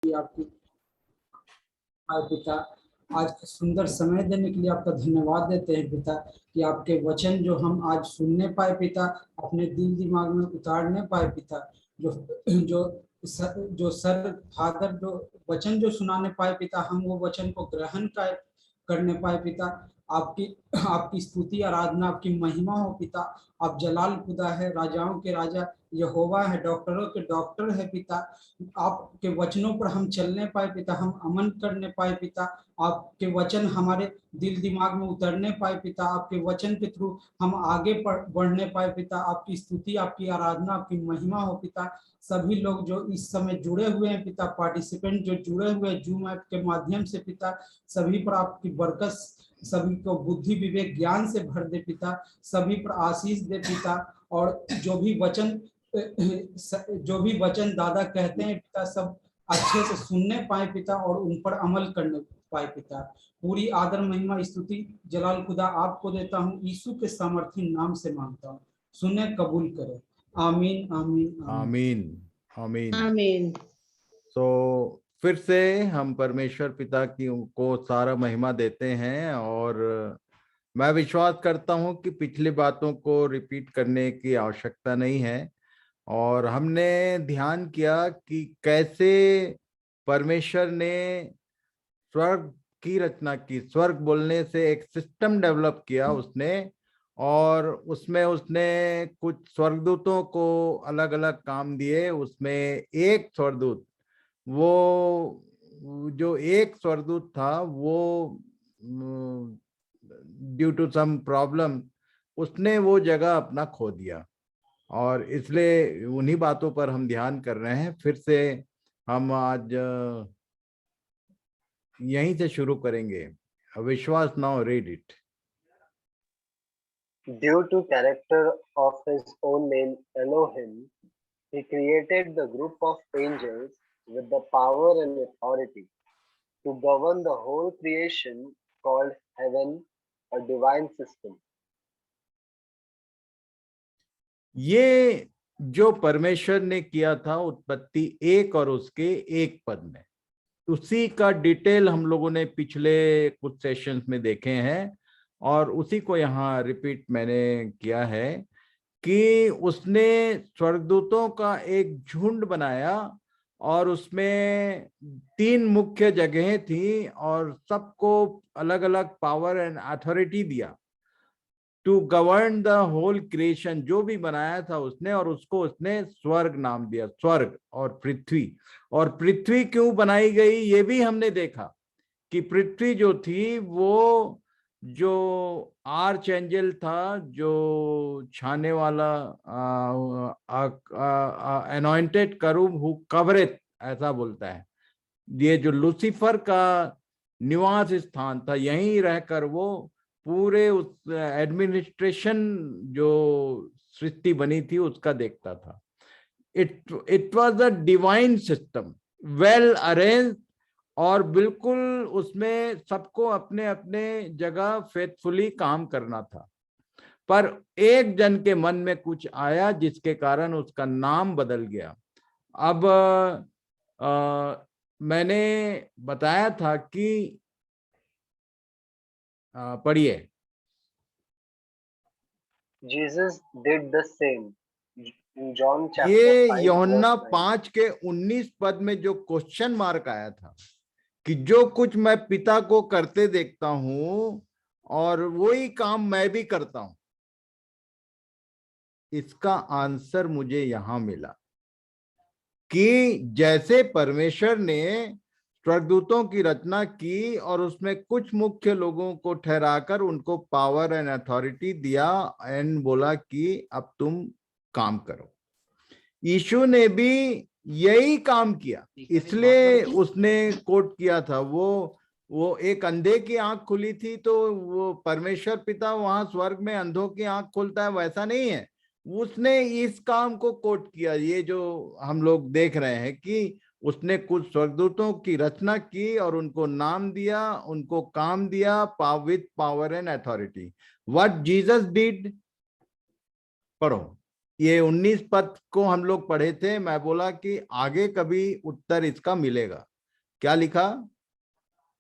कि आपकी पिता आज सुंदर समय देने के लिए आपका धन्यवाद देते हैं पिता, कि आपके वचन जो हम आज सुनने पाए पिता, अपने दिल दिमाग में उतारने पाए पिता, जो जो जो सर फादर जो वचन जो सुनाने पाए पिता, हम वो वचन को ग्रहण करने पाए पिता। आपकी आपकी स्तुति आराधना आपकी महिमा हो पिता। आप जलाल खुदा है, राजाओं के राजा यहोवा है, डॉक्टरों के डॉक्टर है पिता। आपके वचनों पर हम चलने पाए पिता, हम अमन करने पाए पिता। आपके वचन हमारे दिल दिमाग में उतरने पाए पिता, आपके वचन के थ्रू हम आगे बढ़ने पाए पिता। आपकी स्तुति आपकी आराधना आपकी महिमा हो पिता। सभी लोग जो इस समय जुड़े हुए हैं पिता, पार्टिसिपेंट जो जुड़े हुए हैं जूम ऐप के माध्यम से पिता, सभी पर आपकी बरकत, सभी को बुद्धि विवेक ज्ञान से भर दे पिता, सभी पर आशीष दे पिता। और जो भी वचन दादा कहते हैं पिता, सब अच्छे से सुनने पाए पिता और उन पर अमल करने पाए पिता। पूरी आदर महिमा स्तुति जलाल खुदा आपको देता हूँ, यीशु के सामर्थी नाम से मांगता हूँ, सुने कबूल करे। आमीन आमीन आमीन आमीन। आमीन। तो फिर से हम परमेश्वर पिता की को सारा महिमा देते हैं, और मैं विश्वास करता हूं कि पिछली बातों को रिपीट करने की आवश्यकता नहीं है। और हमने ध्यान किया कि कैसे परमेश्वर ने स्वर्ग की रचना की। स्वर्ग बोलने से एक सिस्टम डेवलप किया उसने, और उसमें उसने कुछ स्वर्गदूतों को अलग अलग काम दिए। उसमें एक स्वर्गदूत, वो जो एक स्वर्गदूत था, वो ड्यू टू सम प्रॉब्लम उसने वो जगह अपना खो दिया, और इसलिए उन्हीं बातों पर हम ध्यान कर रहे हैं। फिर से हम आज यहीं से शुरू करेंगे। विश्वास, now read it. Due to character of his own name Elohim, he created the group of angels with the power and authority to govern the whole creation called heaven, a divine system. ये जो परमेश्वर ने किया था उत्पत्ति एक और उसके एक पद में, उसी का डिटेल हम लोगों ने पिछले कुछ सेशंस में देखे हैं, और उसी को यहाँ रिपीट मैंने किया है कि उसने स्वर्गदूतों का एक झुंड बनाया, और उसमें 3 मुख्य जगहें थी, और सबको अलग अलग पावर एंड अथॉरिटी दिया to govern the whole creation. जो भी बनाया था उसने, और उसको उसने स्वर्ग नाम दिया, स्वर्ग और पृथ्वी। और पृथ्वी क्यों बनाई गई ये भी हमने देखा कि पृथ्वी जो थी वो जो आर्च एंजल था, जो छाने वाला अनॉइंटेड करूब हु कवरेथ, ऐसा बोलता है, ये जो लूसीफर का निवास स्थान था, यहीं रहकर वो पूरे उस एडमिनिस्ट्रेशन जो सृष्टि बनी थी उसका देखता था। It was a divine system, well arrange, और बिल्कुल उसमें सबको अपने अपने जगह फेथफुली काम करना था। पर एक जन के मन में कुछ आया जिसके कारण उसका नाम बदल गया। अब मैंने बताया था कि पढ़िए। Jesus did the same. In John chapter ये 5 यूहन्ना verse 9. 5 के 19 पद में जो क्वेश्चन मार्क आया था कि जो कुछ मैं पिता को करते देखता हूं और वही काम मैं भी करता हूं, इसका आंसर मुझे यहां मिला कि जैसे परमेश्वर ने स्वर्गदूतों की रचना की और उसमें कुछ मुख्य लोगों को ठहराकर उनको पावर एंड अथॉरिटी दिया एंड बोला कि अब तुम काम करो, यीशु ने भी यही काम किया। इसलिए उसने कोट किया था, वो एक अंधे की आंख खुली थी, तो वो परमेश्वर पिता वहां स्वर्ग में अंधों की आंख खोलता है, वैसा नहीं है। उसने इस काम को कोट किया, ये जो हम लोग देख रहे हैं कि उसने कुछ स्वर्गदूतों की रचना की और उनको नाम दिया, उनको काम दिया with power and authority. What Jesus did, पढ़ो। ये 19 पद को हम लोग पढ़े थे। मैं बोला कि आगे कभी उत्तर इसका मिलेगा। क्या लिखा?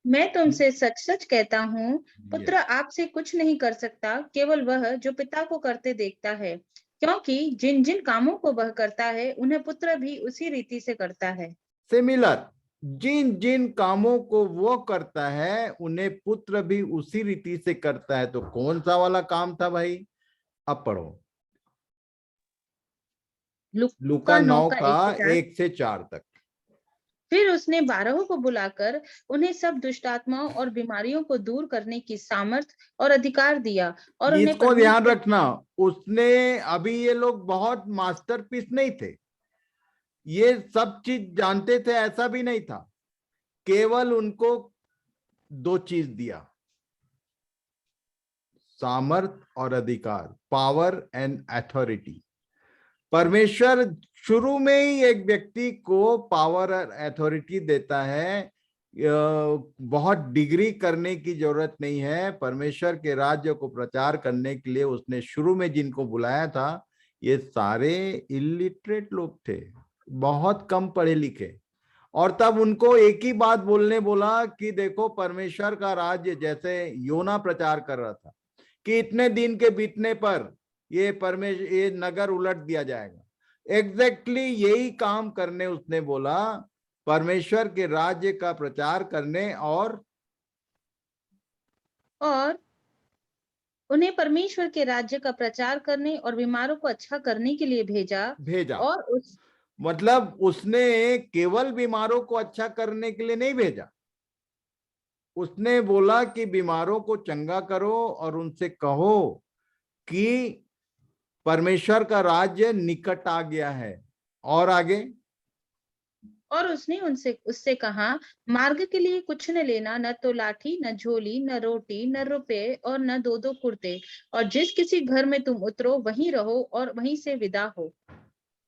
मैं तुमसे सच सच कहता हूँ, पुत्र Yes. आपसे कुछ नहीं कर सकता, केवल वह जो पिता को करते देखता है, क्योंकि जिन जिन कामों को वह करता है उन्हें पुत्र भी उसी रीति से करता है। सिमिलर, जिन जिन कामों को वो करता है उन्हें पुत्र भी उसी रीति से करता है। तो कौन सा वाला काम था भाई? अब पढ़ो लूका 9 का 1 से 4 तक। फिर उसने 12 को बुलाकर उन्हें सब दुष्टात्माओं और बीमारियों को दूर करने की सामर्थ और अधिकार दिया और उन्हें इसको ध्यान रखना, उसने अभी ये लोग बहुत मास्टरपीस नहीं थे, ये सब चीज जानते थे ऐसा भी नहीं था। केवल उनको 2 चीज दिया, सामर्थ और अधिकार, पावर एंड अथॉरिटी। परमेश्वर शुरू में ही एक व्यक्ति को पावर और अथॉरिटी देता है। बहुत डिग्री करने की जरूरत नहीं है। परमेश्वर के राज्य को प्रचार करने के लिए उसने शुरू में जिनको बुलाया था, ये सारे इलिटरेट लोग थे, बहुत कम पढ़े लिखे। और तब उनको एक ही बात बोलने बोला कि देखो परमेश्वर का राज्य, जैसे योना प्रचार कर रहा था कि इतने दिन के बीतने पर ये नगर उलट दिया जाएगा। एग्जैक्टली यही काम करने उसने बोला, परमेश्वर के राज्य का प्रचार करने और उन्हें परमेश्वर के राज्य का प्रचार करने और बीमारों को अच्छा करने के लिए भेजा। और मतलब उसने केवल बीमारों को अच्छा करने के लिए नहीं भेजा, उसने बोला कि बीमारों को चंगा करो और उनसे कहो कि परमेश्वर का राज्य निकट आ गया है। और आगे, और उसने उससे कहा, मार्ग के लिए कुछ न लेना, न तो लाठी, न झोली, न रोटी, न रुपए और न 2 कुर्ते, और जिस किसी घर में तुम उतरो वहीं रहो और वहीं से विदा हो।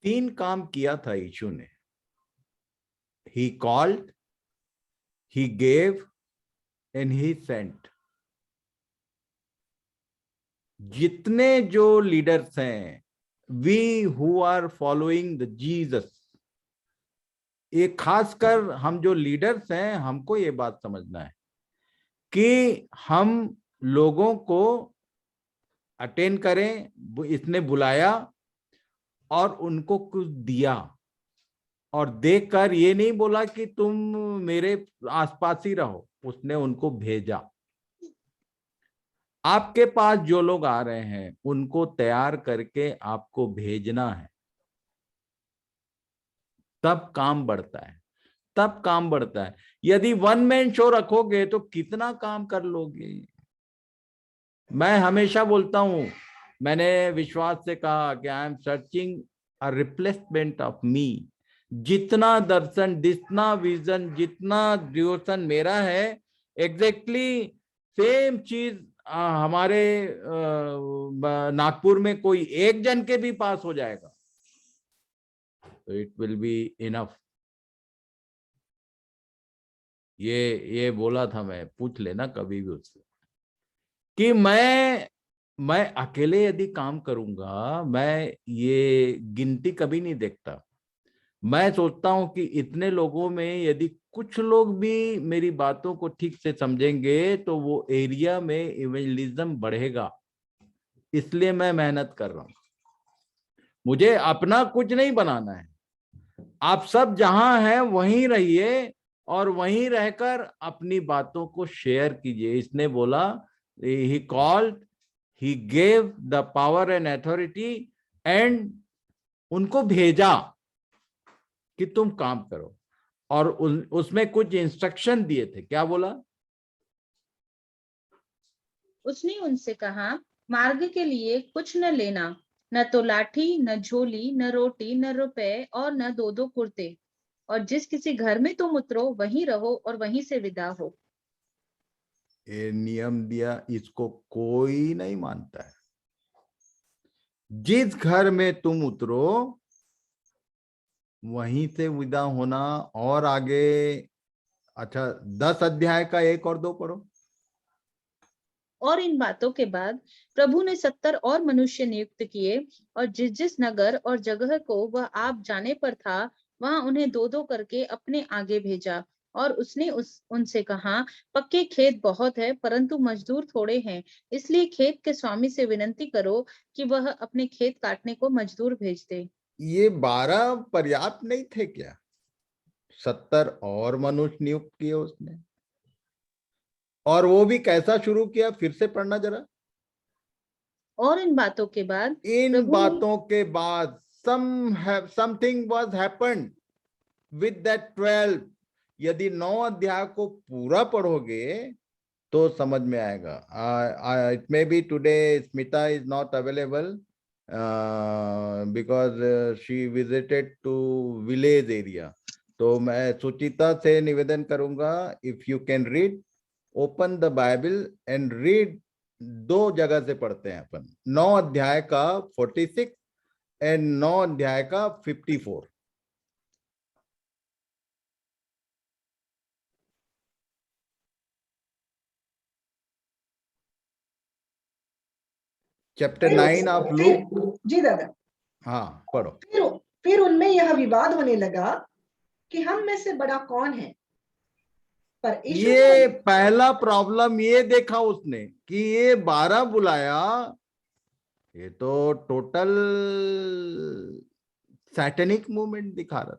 3 काम किया था यीशु ने। He called, he gave and he sent। जितने जो लीडर्स हैं, we who are following the Jesus, ये खासकर हम जो लीडर्स हैं, हमको ये बात समझना है कि हम लोगों को अटेंड करें। इसने बुलाया और उनको कुछ दिया, और देखकर ये नहीं बोला कि तुम मेरे आसपास ही रहो, उसने उनको भेजा। आपके पास जो लोग आ रहे हैं उनको तैयार करके आपको भेजना है, तब काम बढ़ता है, तब काम बढ़ता है। यदि 1 मैन शो रखोगे तो कितना काम कर लोगे? मैं हमेशा बोलता हूं, मैंने विश्वास से कहा कि I am searching a replacement of me. जितना दर्शन, जितना विजन, जितना डिवोशन मेरा है, एग्जैक्टली सेम चीज हमारे नागपुर में कोई एक जन के भी पास हो जाएगा तो इट विल बी इनफ। ये बोला था मैं, पूछ लेना कभी भी उससे कि मैं अकेले यदि काम करूंगा, मैं ये गिनती कभी नहीं देखता। मैं सोचता हूं कि इतने लोगों में यदि कुछ लोग भी मेरी बातों को ठीक से समझेंगे तो वो एरिया में इवेंजलिज्म बढ़ेगा। इसलिए मैं मेहनत कर रहा हूं। मुझे अपना कुछ नहीं बनाना है। आप सब जहां हैं वहीं रहिए और वहीं रहकर अपनी बातों को शेयर कीजिए। इसने बोला, he called, he gave the power and authority, and उनको भेजा कि तुम काम करो। और उसमें कुछ इंस्ट्रक्शन दिए थे। क्या बोला? उसने उनसे कहा, मार्ग के लिए कुछ न लेना, न तो लाठी, न झोली, न रोटी, न रुपए और न 2 कुर्ते, और जिस किसी घर में तुम उतरो वहीं रहो और वहीं से विदा हो। ये नियम दिया, इसको कोई नहीं मानता है। जिस घर में तुम उतरो वहीं से विदा होना। और आगे, अच्छा 10 अध्याय का 1 और 2 पढ़ो। और इन बातों के बाद प्रभु ने 70 और मनुष्य नियुक्त किए, और जिस जिस नगर और जगह को वह आप जाने पर था, वहां उन्हें दो दो करके अपने आगे भेजा। और उसने उनसे कहा, पक्के खेत बहुत है, परंतु मजदूर थोड़े हैं, इसलिए खेत के स्वामी से विनती करो कि वह अपने खेत काटने को मजदूर भेज दे। ये 12 पर्याप्त नहीं थे क्या? 70 और मनुष्य नियुक्त किए उसने, और वो भी कैसा शुरू किया? फिर से पढ़ना जरा। और इन बातों के बाद इन प्रभु ने बातों के बाद something was happened with that 12। यदि 9 अध्याय को पूरा पढ़ोगे तो समझ में आएगा। It may be today Smita is not available because she visited to village area. तो मैं सुचिता से निवेदन करूंगा, if you can read, open the Bible and read. 2 जगह से पढ़ते हैं अपन, 9 अध्याय का 46 एंड 9 अध्याय का 54। Chapter 9 of look. जी दादा। हाँ पढ़ो। फिर उनमें यह विवाद होने लगा कि हम में से बड़ा कौन है। पर ये पहला प्रॉब्लम ये देखा उसने कि ये 12 बुलाया, ये तो टोटल सैटेनिक मूवमेंट दिखा रहा था।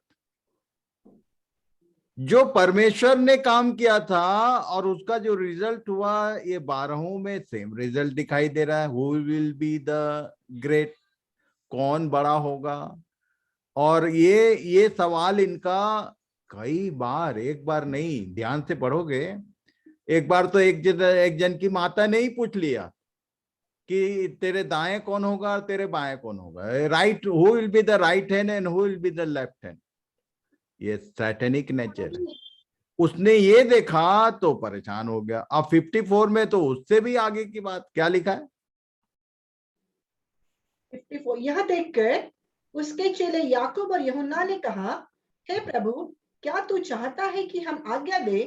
जो परमेश्वर ने काम किया था और उसका जो रिजल्ट हुआ, ये 12 में सेम रिजल्ट दिखाई दे रहा है। Who will be the great, कौन बड़ा होगा? और ये सवाल इनका कई बार, एक बार नहीं, ध्यान से पढ़ोगे, एक बार तो एक जन की माता ने ही पूछ लिया कि तेरे दाएं कौन होगा और तेरे बाएं कौन होगा, right, who will be the right hand and who will be the left hand. ये सैटेनिक नेचर है। उसने ये देखा तो परेशान हो गया। अब 54 में तो उससे भी आगे की बात क्या लिखा है? 54 यह देखकर उसके चेले याकूब और यूहन्ना ने कहा, हे प्रभु, क्या तू चाहता है कि हम आज्ञा दे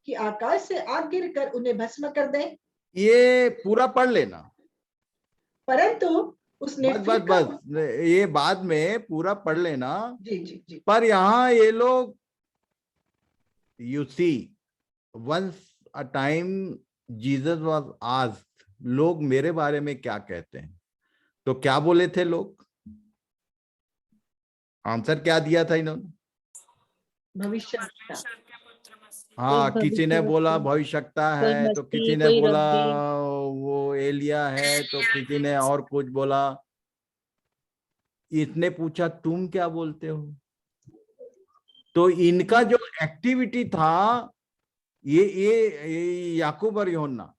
कि आकाश से आग गिरकर उन्हें भस्म कर दें? ये पूरा पढ़ लेना। परंतु उसने बस ये बाद में पूरा पढ़ लेना। जी जी जी। पर यहाँ ये लोग, you see, once a time Jesus was asked, लोग मेरे बारे में क्या कहते हैं? तो क्या बोले थे लोग? आंसर क्या दिया था इन्होंने? भविष्य। हाँ, किसी ने बोला भविष्यवक्ता है, तो किसी ने बोला वो एलिया है, तो किसी ने और कुछ बोला। इसने पूछा तुम क्या बोलते हो? तो इनका जो एक्टिविटी था, ये याकूब और यूहन्ना,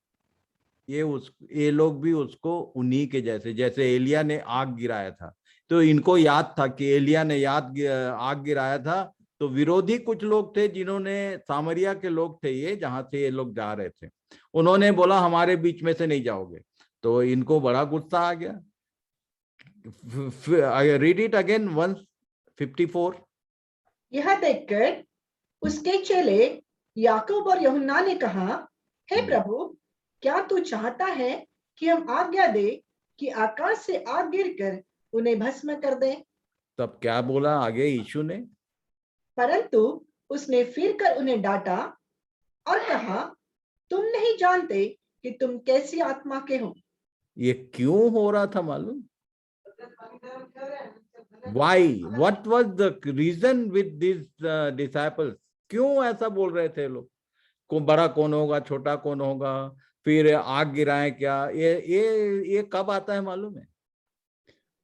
ये लोग भी उसको उन्हीं के जैसे एलिया ने आग गिराया था, तो इनको याद था कि एलिया ने आग गिराया था। तो विरोधी कुछ लोग थे जिन्होंने, सामरिया के लोग थे ये, जहां से ये लोग जा रहे थे, उन्होंने बोला हमारे बीच में से नहीं जाओगे। तो इनको बड़ा गुस्सा आ गया। I read it again once, 54। यह देखकर उसके चेले याकूब और यूहन्ना ने कहा, हे प्रभु, क्या तू चाहता है कि हम आज्ञा दे कि आकाश से आग गिरकर उन्हें भस्म कर दें? तब क्या बोला आगे यीशु ने? परंतु उसने फिर कर उन्हें डांटा और कहा, तुम नहीं जानते कि तुम कैसी आत्मा के हो। ये क्यों हो रहा था मालूम? Why? What was the reason with these disciples? क्यों ऐसा बोल रहे थे लोग? बड़ा कौन होगा, छोटा कौन होगा, फिर आग गिराएं क्या? ये कब आता है मालूम है?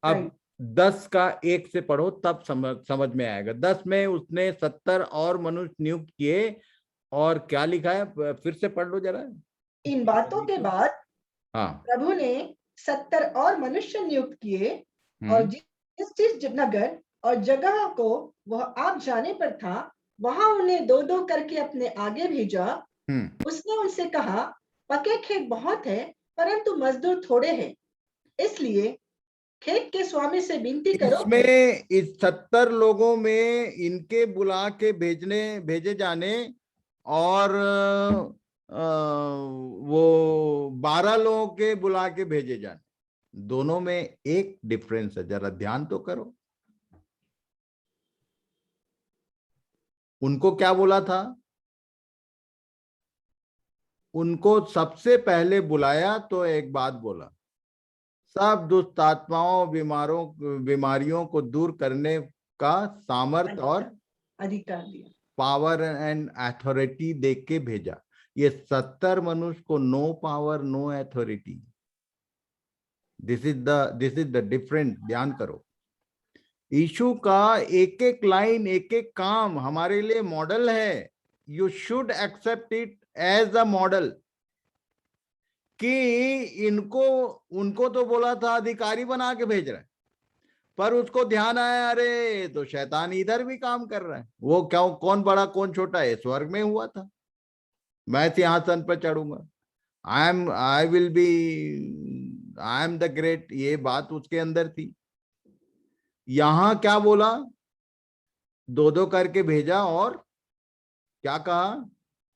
अब 10 का 1 से पढ़ो, तब समझ में आएगा। 10 में उसने 70 और मनुष्य नियुक्त किए, और क्या लिखा है फिर से पढ़ लो जरा। इन बातों के बाद हाँ, प्रभु ने 70 और मनुष्य नियुक्त किए, और जिस नगर और जगह को वह आप जाने पर था, वहां उन्हें दो दो करके अपने आगे भेजा। उसने उनसे कहा, पके खेत बहुत है, परंतु मजदूर थोड़े हैं, इसलिए खेत के स्वामी से विनती करो। इसमें इस 70 लोगों में इनके बुला के भेजे जाने और वो 12 लोगों के बुला के भेजे जाने, दोनों में एक डिफरेंस है, जरा ध्यान तो करो। उनको क्या बोला था? उनको सबसे पहले बुलाया तो एक बात बोला, सब दुष्ट आत्माओं बीमारियों को दूर करने का सामर्थ और अधिकार दिया, पावर एंड अथॉरिटी दे के भेजा। ये 70 मनुष्य को no power no authority. This is the difference. ध्यान करो, यीशु का एक एक लाइन एक एक काम हमारे लिए मॉडल है। You should accept it as a model कि उनको तो बोला था अधिकारी बना के भेज रहे हैं, पर उसको ध्यान आया अरे तो शैतान इधर भी काम कर रहा है। वो क्या, कौन बड़ा कौन छोटा है? स्वर्ग में हुआ था, मैं सिंहासन पर चढ़ूंगा, आई एम द ग्रेट, ये बात उसके अंदर थी। यहां क्या बोला? दो दो करके भेजा और क्या कहा?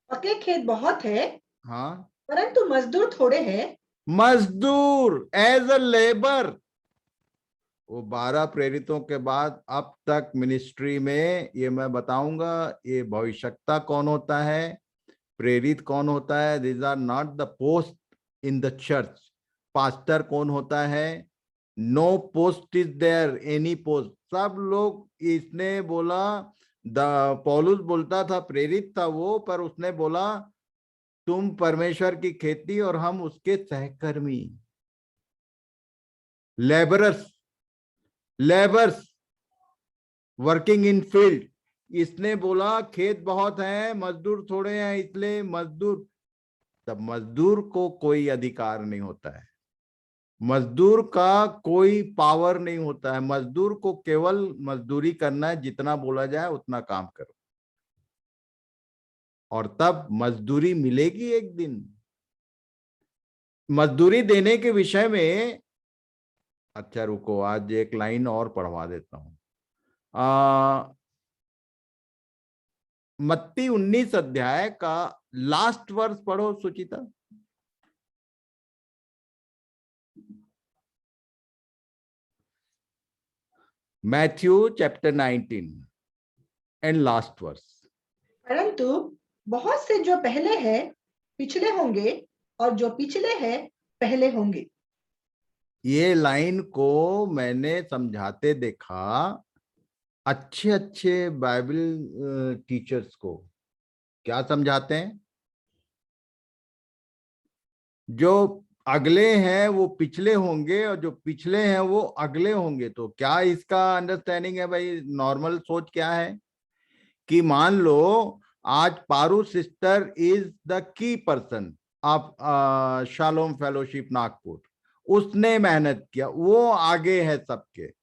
पके खेत बहुत है, हाँ, परंतु मजदूर थोड़े हैं। मजदूर एज अ लेबर। वो 12 प्रेरितों के बाद अब तक मिनिस्ट्री में, ये मैं बताऊंगा, ये भविष्यवक्ता कौन होता है, प्रेरित कौन होता है, these are not the post in the church. Pastor कौन होता है? No post is there, any post. सब लोग, इसने बोला, पौलुस बोलता था, प्रेरित था वो, पर उसने बोला तुम परमेश्वर की खेती और हम उसके सहकर्मी, लेबर्स वर्किंग इन फील्ड। इसने बोला खेत बहुत है, मजदूर थोड़े हैं, इसलिए मजदूर। तब मजदूर को कोई अधिकार नहीं होता है, मजदूर का कोई पावर नहीं होता है। मजदूर को केवल मजदूरी करना है, जितना बोला जाए उतना काम करो, और तब मजदूरी मिलेगी एक दिन। मजदूरी देने के विषय में, अच्छा रुको, आज एक लाइन और पढ़वा देता हूं। मत्ती 19 अध्याय का लास्ट वर्स पढ़ो Suchita. Matthew chapter 19 and last verse. परंतु बहुत से जो पहले हैं पिछले होंगे, और जो पिछले हैं पहले होंगे। ये लाइन को मैंने समझाते देखा अच्छे अच्छे बाइबल टीचर्स को। क्या समझाते हैं? जो अगले हैं वो पिछले होंगे, और जो पिछले हैं वो अगले होंगे। तो क्या इसका अंडरस्टैंडिंग है भाई? नॉर्मल सोच क्या है कि मान लो आज Paru sister is the key person of shalom fellowship Nagpur, उसने मेहनत किया, वो आगे है सबके,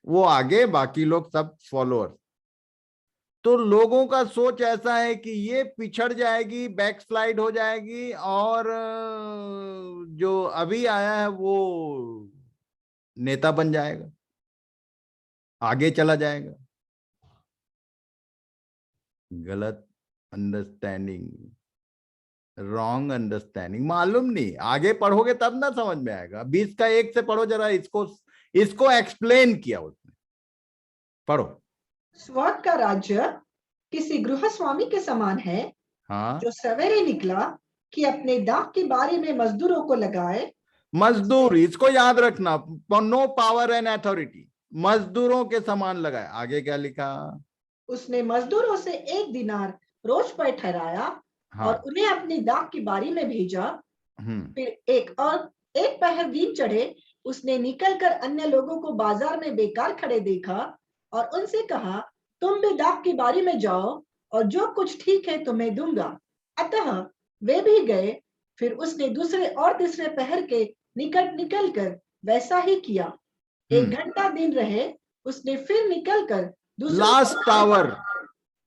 वो आगे, बाकी लोग सब फॉलोअर्स। तो लोगों का सोच ऐसा है कि ये पिछड़ जाएगी, बैकस्लाइड हो जाएगी, और जो अभी आया है वो नेता बन जाएगा, आगे चला जाएगा। गलत अंडरस्टैंडिंग, रॉन्ग अंडरस्टैंडिंग। मालूम नहीं, आगे पढ़ोगे तब ना समझ में आएगा। 20 का 1 से पढ़ो जरा, इसको एक्सप्लेन किया उसने, पढ़ो। स्वर्ग का राज्य किसी गृहस्वामी के समान है, हाँ, जो सवेरे निकला कि अपने दाख की बारी में मजदूरों को लगाए। मजदूर, इसको याद रखना, नो पावर एंड अथॉरिटी, मजदूरों के समान लगाए। आगे क्या लिखा? उसने मजदूरों से 1 दिनार रोज पर ठहराया, हाँ, और उन्हें अपनी दाख की बारी में भेजा। हम्म, फिर एक पहर दिन चढ़े उसने निकलकर अन्य लोगों को बाजार में बेकार खड़े देखा, और उनसे कहा, तुम भी दाख की बारी में जाओ, और जो कुछ ठीक है तुम्हें दूंगा। अतः वे भी गए। फिर उसने दूसरे और तीसरे पहर के निकट निकलकर वैसा ही किया। 1 घंटा दिन रहे, उसने फिर निकलकर दूसरों लास्ट को hour,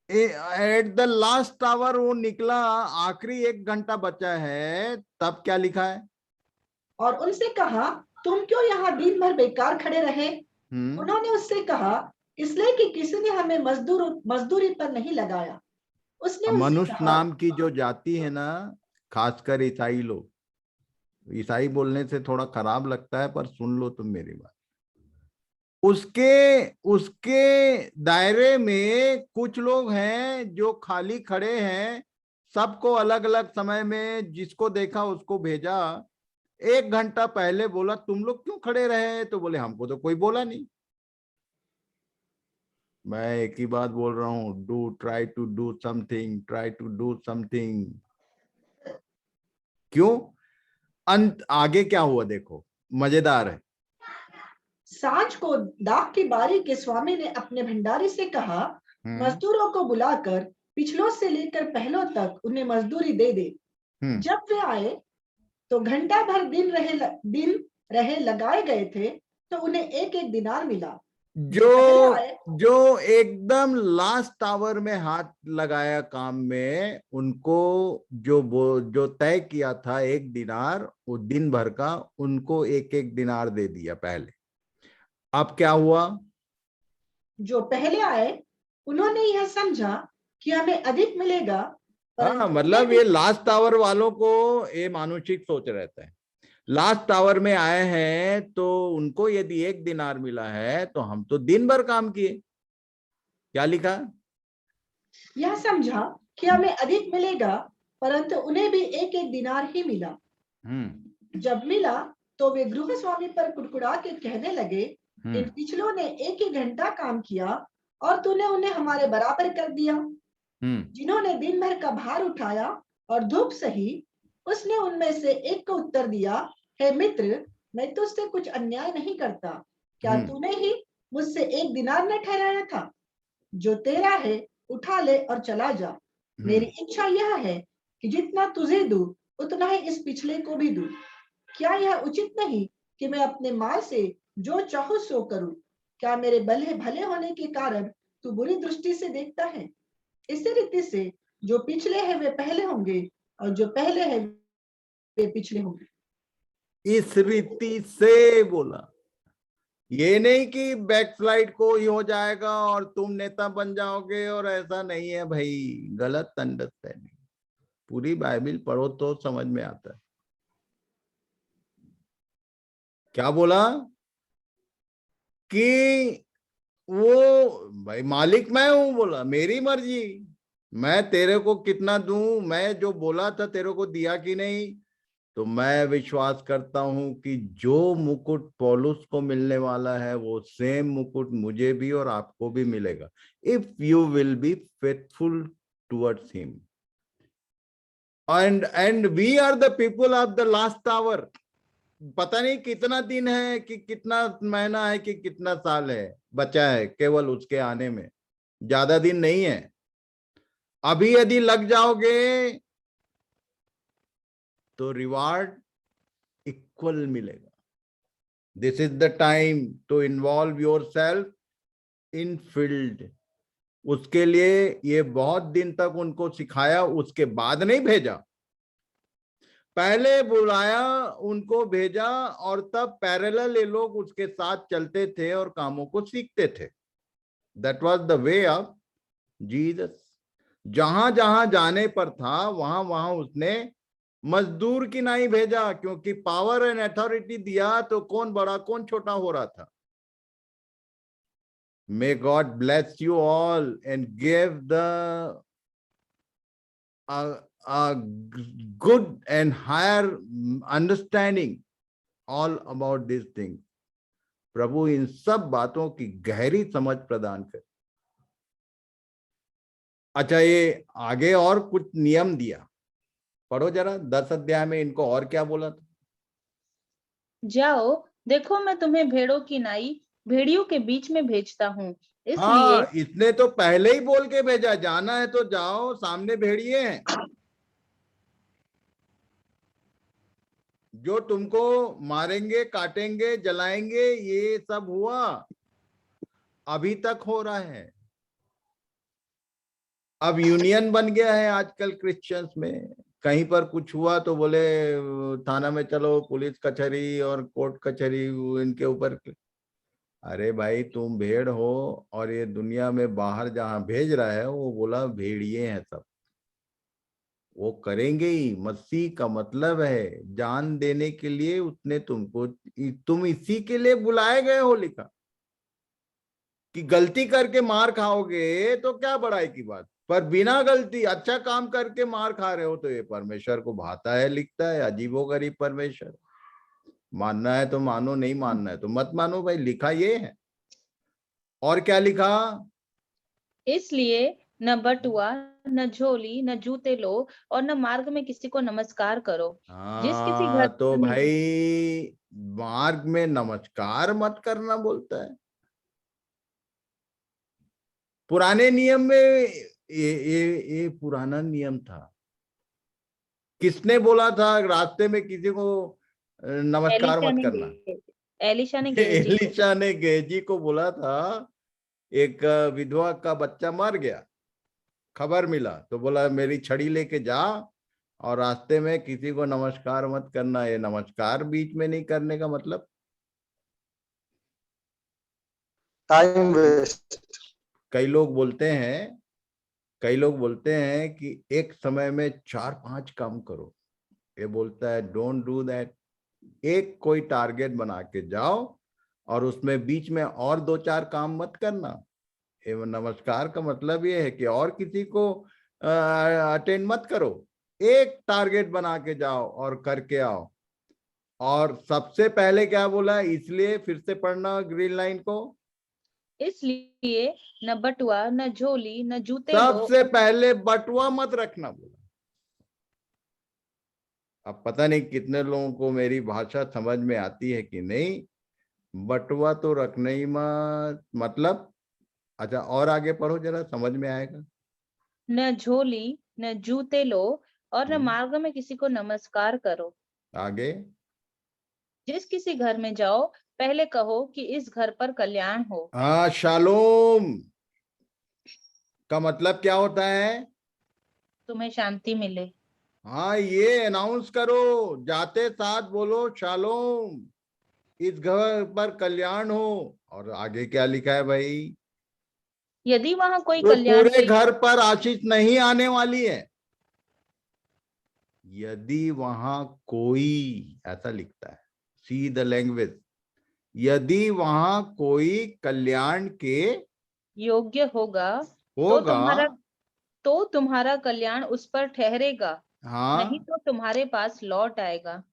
at the last hour वो निकला, आखिरी 1 घंटा बचा है, तब क्या लिखा है? और उनसे कहा, तुम क्यों यहाँ दिन भर बेकार खड़े रहे? उन्होंने उससे कहा, इसलिए कि किसी ने हमें मजदूरी पर नहीं लगाया। उसने उनसे मनुष्य कहा, नाम की जो जाति है ना, खासकर ईसाई लोग। ईसाई बोलने से थोड़ा खराब लगता है, पर सुन लो तुम मेरी बात। उसके उसके दायरे में कुछ लोग हैं जो खाली खड़े हैं, सबको अलग अलग समय में जिसको देखा उसको भेजा। 1 घंटा पहले बोला तुम लोग क्यों खड़े रहे, तो बोले हमको तो कोई बोला नहीं। मैं एक ही बात बोल रहा हूं, try to do something, try to do something. क्यों? अंत आगे क्या हुआ देखो, मजेदार है। सांझ को दाख की बारी के स्वामी ने अपने भंडारी से कहा, मजदूरों को बुलाकर पिछलों से लेकर पहलों तक उन्हें मजदूरी दे दे। जब वे आए तो घंटा भर दिन रहे लगाए गए थे, तो उन्हें एक एक दिनार मिला। जो एकदम लास्ट आवर में हाथ लगाया काम में, उनको जो तय किया था 1 दिनार, वो दिन भर का, उनको एक एक दिनार दे दिया पहले। अब क्या हुआ? जो पहले आए उन्होंने यह समझा कि हमें अधिक मिलेगा। हाँ, मतलब ये लास्ट आवर वालों को ये मानुषिक सोच रहता है। लास्ट आवर में आए हैं तो उनको यदि 1 दिनार मिला है तो हम तो दिन भर काम किए। क्या लिखा? यह समझा कि हमें अधिक मिलेगा, परंतु उन्हें भी एक एक दिनार ही मिला। जब मिला तो वे गृह स्वामी पर कुड़कुड़ा के कहने लगे, इन पिछलों ने एक ही घंटा काम किया और तूने उन्हें हमारे बराबर कर दिया। जिन्होंने दिन भर का भार उठाया और धूप सही, उसने उनमें से एक को उत्तर दिया, हे मित्र, मैं तुझसे कुछ अन्याय नहीं करता। क्या तूने ही मुझसे 1 दिनार न ठहराया था? जो तेरा है उठा ले और चला जा। मेरी इच्छा यह है कि जितना तुझे दूं उतना ही इस पिछले को भी दूं। क्या यह उचित नहीं कि मैं अपने माल से जो चाहूं सो करूं? क्या मेरे भले होने के कारण तू बुरी दृष्टि से देखता है? इसी रीति से जो पिछले हैं वे पहले होंगे और जो पहले हैं वे पिछले होंगे। इस रीति से बोला, ये नहीं कि बैकस्लाइड को ही हो जाएगा और तुम नेता बन जाओगे, और ऐसा नहीं है भाई, गलत अंडरस्टैंडिंग। पूरी बाइबिल पढ़ो तो समझ में आता है। क्या बोला कि वो भाई मालिक मैं हूं, बोला मेरी मर्जी, मैं तेरे को कितना दूं, मैं जो बोला था तेरे को दिया कि नहीं। तो मैं विश्वास करता हूं कि जो मुकुट पौलुस को मिलने वाला है वो सेम मुकुट मुझे भी और आपको भी मिलेगा, if you will be faithful towards him. And we are the people of the last hour. पता नहीं कितना दिन है, कि कितना महीना है, कि कितना साल है बचा है केवल उसके आने में, ज्यादा दिन नहीं है। अभी यदि लग जाओगे तो रिवार्ड इक्वल मिलेगा। This is the time to involve yourself in field. उसके लिए ये बहुत दिन तक उनको सिखाया, उसके बाद नहीं भेजा, पहले बुलाया, उनको भेजा, और तब पैरेलल ये लोग उसके साथ चलते थे और कामों को सीखते थे। That was the way of Jesus. जहां जहां जाने पर था वहां वहां उसने मजदूर की नहीं भेजा, क्योंकि पावर एंड अथॉरिटी दिया तो कौन बड़ा कौन छोटा हो रहा था। May God bless you all and give the a good and higher understanding all about these things. प्रभु इन सब बातों की गहरी समझ प्रदान कर। अच्छा, ये आगे और कुछ नियम दिया, पढ़ो जरा 10 अध्याय में इनको और क्या बोला था। जाओ, देखो मैं तुम्हें भेड़ों की नाई भेड़ियों के बीच में भेजता हूँ, इसलिए हाँ, इसने तो पहले ही बोल के भेजा, जाना है तो जाओ, सामने भेड़िए हैं जो तुमको मारेंगे, काटेंगे, जलाएंगे। ये सब हुआ, अभी तक हो रहा है। अब यूनियन बन गया है आजकल क्रिश्चियंस में। कहीं पर कुछ हुआ तो बोले थाना में चलो, पुलिस कचहरी और कोर्ट कचहरी इनके ऊपर। अरे भाई, तुम भेड़ हो, और ये दुनिया में बाहर जहां भेज रहा है वो बोला भेड़िए हैं सब। वो करेंगे ही। मसीह का मतलब है जान देने के लिए उसने तुमको, तुम इसी के लिए बुलाए गए हो। लिखा कि गलती करके मार खाओगे तो क्या बड़ाई की बात, पर बिना गलती अच्छा काम करके मार खा रहे हो तो ये परमेश्वर को भाता है। लिखता है अजीबोगरीब परमेश्वर। मानना है तो मानो, नहीं मानना है तो मत मानो भाई। लिखा ये है। और क्या लिखा? इसलिए न बटुआ, न झोली, न जूते लो, और न मार्ग में किसी को नमस्कार करो। जिस किसी घर तो में भाई मार्ग में नमस्कार मत करना बोलता है। पुराने नियम में ये पुराना नियम था। किसने बोला था रास्ते में किसी को नमस्कार एलिशा मत ने करना? एलिशा ने गेहजी को एलिशा ने गेहजी को बोला था। एक विधवा का बच्चा मर गया, खबर मिला तो बोला मेरी छड़ी लेके जा और रास्ते में किसी को नमस्कार मत करना। ये नमस्कार बीच में नहीं करने का मतलब टाइम वेस्ट। कई लोग बोलते हैं कि एक समय में 4-5 काम करो। ये बोलता है डोंट डू दैट। एक कोई टारगेट बना के जाओ और उसमें बीच में और 2-4 काम मत करना। नमस्कार का मतलब ये है कि और किसी को अटेंड मत करो। एक टारगेट बना के जाओ और करके आओ। और सबसे पहले क्या बोला है, इसलिए फिर से पढ़ना ग्रीन लाइन को। इसलिए न बटुआ, न झोली, न जूते लो। सबसे पहले बटुआ मत रखना बोला। अब पता नहीं कितने लोगों को मेरी भाषा समझ में आती है कि नहीं। बटुआ तो रखना ही मत मतलब। अच्छा और आगे पढ़ो जरा, समझ में आएगा। न झोली, न जूते लो, और न हम्म, मार्ग में किसी को नमस्कार करो। आगे। जिस किसी घर में जाओ, पहले कहो कि इस घर पर कल्याण हो। हाँ, शालोम का मतलब क्या होता है? तुम्हें शांति मिले। हाँ, ये अनाउंस करो, जाते साथ बोलो शालोम, इस घर पर कल्याण हो। और आगे क्या लिखा है भाई? यदि वहां कोई तो कल्याण पूरे की घर पर आशीष नहीं आने वाली है। यदि वहां कोई, ऐसा लिखता है, सी द लैंग्वेज, यदि वहां कोई कल्याण के योग्य होगा होगा। तो तुम्हारा कल्याण उस पर ठहरेगा, नहीं हाँ, तो तुम्हारे पास लौट आएगा।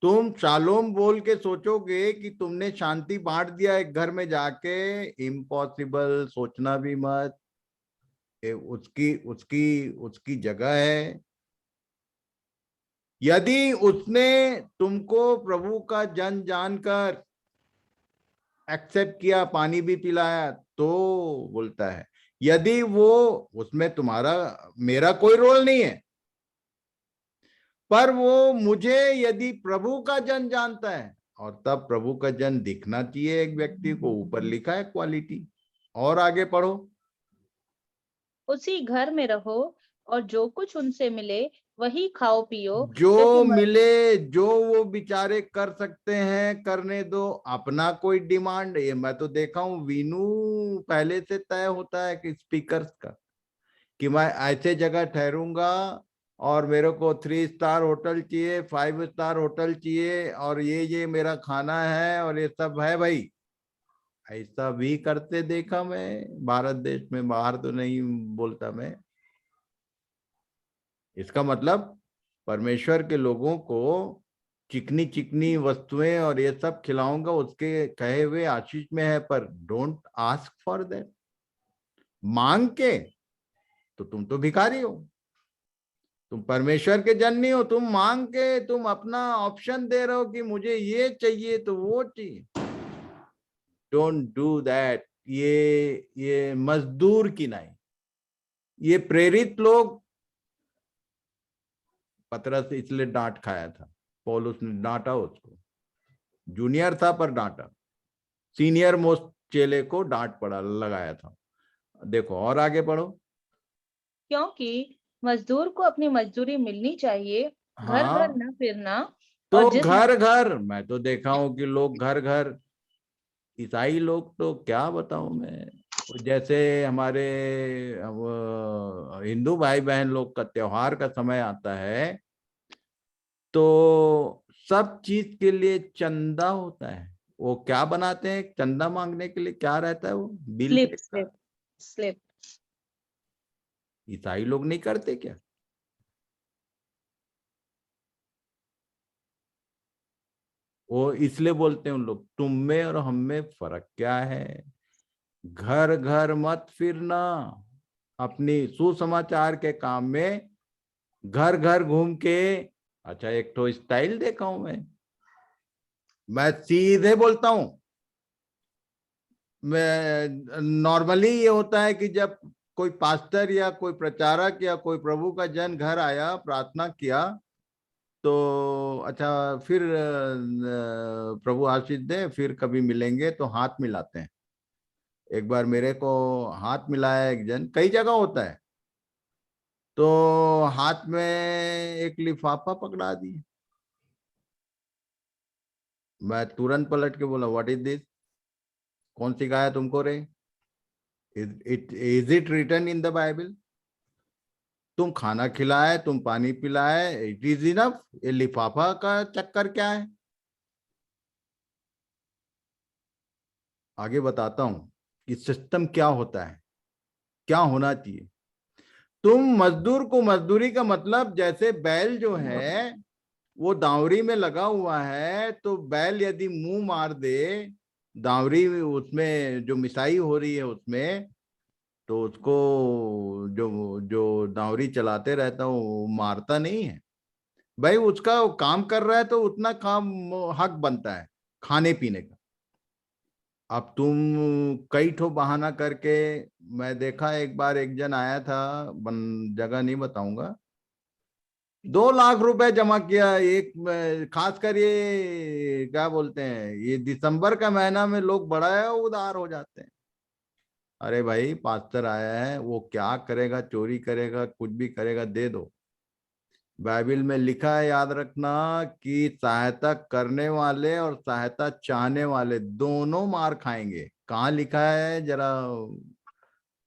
तुम शालोम बोल के सोचोगे कि तुमने शांति बांट दिया एक घर में जाके। इम्पॉसिबल, सोचना भी मत। उसकी उसकी उसकी जगह है। यदि उसने तुमको प्रभु का जन जानकर एक्सेप्ट किया, पानी भी पिलाया, तो बोलता है यदि वो, उसमें तुम्हारा मेरा कोई रोल नहीं है, पर वो मुझे यदि प्रभु का जन जानता है, और तब प्रभु का जन दिखना चाहिए एक व्यक्ति को। ऊपर लिखा है क्वालिटी। और आगे पढ़ो। उसी घर में रहो और जो कुछ उनसे मिले वही खाओ पियो, जो क्योंकि मिले, जो वो बेचारे कर सकते हैं करने दो। अपना कोई डिमांड, ये मैं तो देखा हूं वीनू पहले से तय होता है कि स्पीकर्स का, कि मैं ऐसे जगह ठहरूंगा और मेरे को 3 स्टार होटल चाहिए, 5 स्टार होटल चाहिए, और ये मेरा खाना है और ये सब है भाई। ऐसा भी करते देखा मैं भारत देश में, बाहर तो नहीं बोलता मैं। इसका मतलब परमेश्वर के लोगों को चिकनी चिकनी वस्तुएं और ये सब खिलाऊंगा, उसके कहे हुए आशीष में है, पर डोंट आस्क फॉर दैट। मांग के तो तुम तो भिखारी हो, तुम परमेश्वर के जन नहीं हो। तुम मांग के तुम अपना ऑप्शन दे रहे हो कि मुझे ये चाहिए तो वो चाहिए। Don't do that. ये मजदूर की नहीं। ये प्रेरित लोग, पतरस इसलिए डांट खाया था, पौलुस ने डांटा उसको। जूनियर था पर डांटा। सीनियर मोस्ट चेले को डांट पड़ा, लगाया था। देखो और आगे पढ़ो। क्योंकि मजदूर को अपनी मजदूरी मिलनी चाहिए, घर घर हाँ, न फिरना। और तो जिस घर घर, मैं तो देखा हूं कि लोग घर घर, ईसाई लोग तो क्या बताऊं मैं, जैसे हमारे हिंदू भाई बहन लोग का त्योहार का समय आता है तो सब चीज के लिए चंदा होता है। वो क्या बनाते हैं चंदा मांगने के लिए, क्या रहता है वो बिल स्लिप पे का? Slip slip. ईसाई लोग नहीं करते क्या? वो इसलिए बोलते हैं उन लोग, तुम में और हम में फर्क क्या है, घर घर मत फिरना, अपनी सुसमाचार के काम में घर घर घूम के। अच्छा एक तो स्टाइल देखा हूं मैं सीधे बोलता हूं। मैं नॉर्मली ये होता है कि जब कोई पास्टर या कोई प्रचारक या कोई प्रभु का जन घर आया, प्रार्थना किया, तो अच्छा फिर प्रभु आशीष दे, फिर कभी मिलेंगे, तो हाथ मिलाते हैं। एक बार मेरे को हाथ मिलाया एक जन, कई जगह होता है, तो हाथ में एक लिफाफा पकड़ा दी। मैं तुरंत पलट के बोला, व्हाट इज दिस? कौन सिखाया तुमको रे? Is it written in the Bible? तुम खाना खिलाए, तुम पानी पिलाए, इट इज इनफ। ये लिफाफा का चक्कर क्या है? आगे बताता हूं कि सिस्टम क्या होता है, क्या होना चाहिए। तुम मजदूर को, मजदूरी का मतलब जैसे बैल जो है वो दावरी में लगा हुआ है, तो बैल यदि मुंह मार दे दावरी उसमें जो मिसाई हो रही है उसमें, तो उसको जो जो दावरी चलाते रहता है वो मारता नहीं है। भाई उसका वो काम कर रहा है तो उतना काम हक बनता है खाने पीने का। अब तुम कई ठो बहाना करके, मैं देखा एक बार एक जन आया था, जगह नहीं बताऊंगा, 2 लाख रुपए जमा किया एक खासकर ये क्या बोलते हैं, ये दिसंबर का महीना में लोग बड़ा उदार हो जाते हैं। अरे भाई पास्टर आया है, वो क्या करेगा, चोरी करेगा, कुछ भी करेगा, दे दो। बाइबल में लिखा है, याद रखना, कि सहायता करने वाले और सहायता चाहने वाले दोनों मार खाएंगे। कहाँ लिखा है जरा,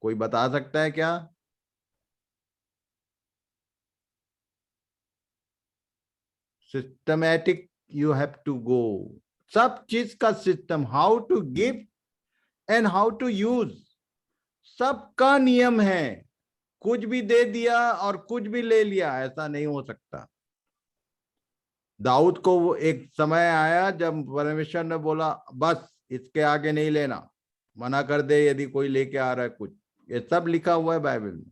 कोई बता सकता है क्या? Systematic you have to go. सब चीज का system, how to give and how to use, सबका नियम है। कुछ भी दे दिया और कुछ भी ले लिया, ऐसा नहीं हो सकता। दाऊद को वो एक समय आया जब परमेश्वर ने बोला बस इसके आगे नहीं लेना, मना कर दे यदि कोई लेके आ रहा है कुछ। ये सब लिखा हुआ है बाइबल में।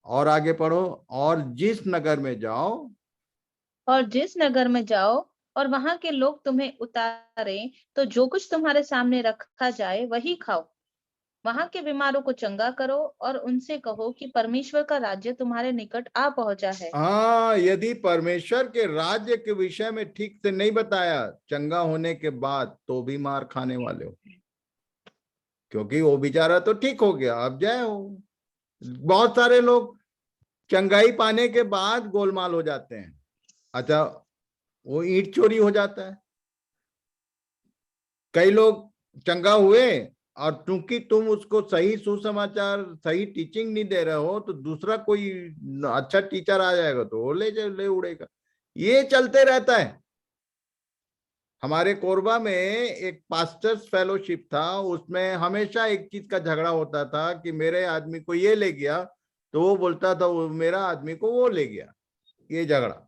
और आगे पढ़ो, और जिस नगर में जाओ, और जिस नगर में जाओ और वहां के लोग तुम्हें उतारें, तो जो कुछ तुम्हारे सामने रखा जाए वही खाओ। वहां के बीमारों को चंगा करो और उनसे कहो कि परमेश्वर का राज्य तुम्हारे निकट आ पहुंचा है। हाँ, यदि परमेश्वर के राज्य के विषय में ठीक से नहीं बताया चंगा होने के बाद, तो भी मार खाने वाले हो, क्योंकि वो बेचारा तो ठीक हो गया, अब जय हो। बहुत सारे लोग चंगाई पाने के बाद गोलमाल हो जाते हैं। अच्छा, वो ईंट चोरी हो जाता है। कई लोग चंगा हुए और चूंकि तुम उसको सही सुसमाचार, सही टीचिंग नहीं दे रहे हो, तो दूसरा कोई अच्छा टीचर आ जाएगा तो वो ले उड़ेगा। ये चलते रहता है। हमारे कोरबा में एक पास्टर्स फेलोशिप था, उसमें हमेशा एक चीज का झगड़ा होता था कि मेरे आदमी को ये ले गया, तो वो बोलता था वो मेरा आदमी को वो ले गया। ये झगड़ा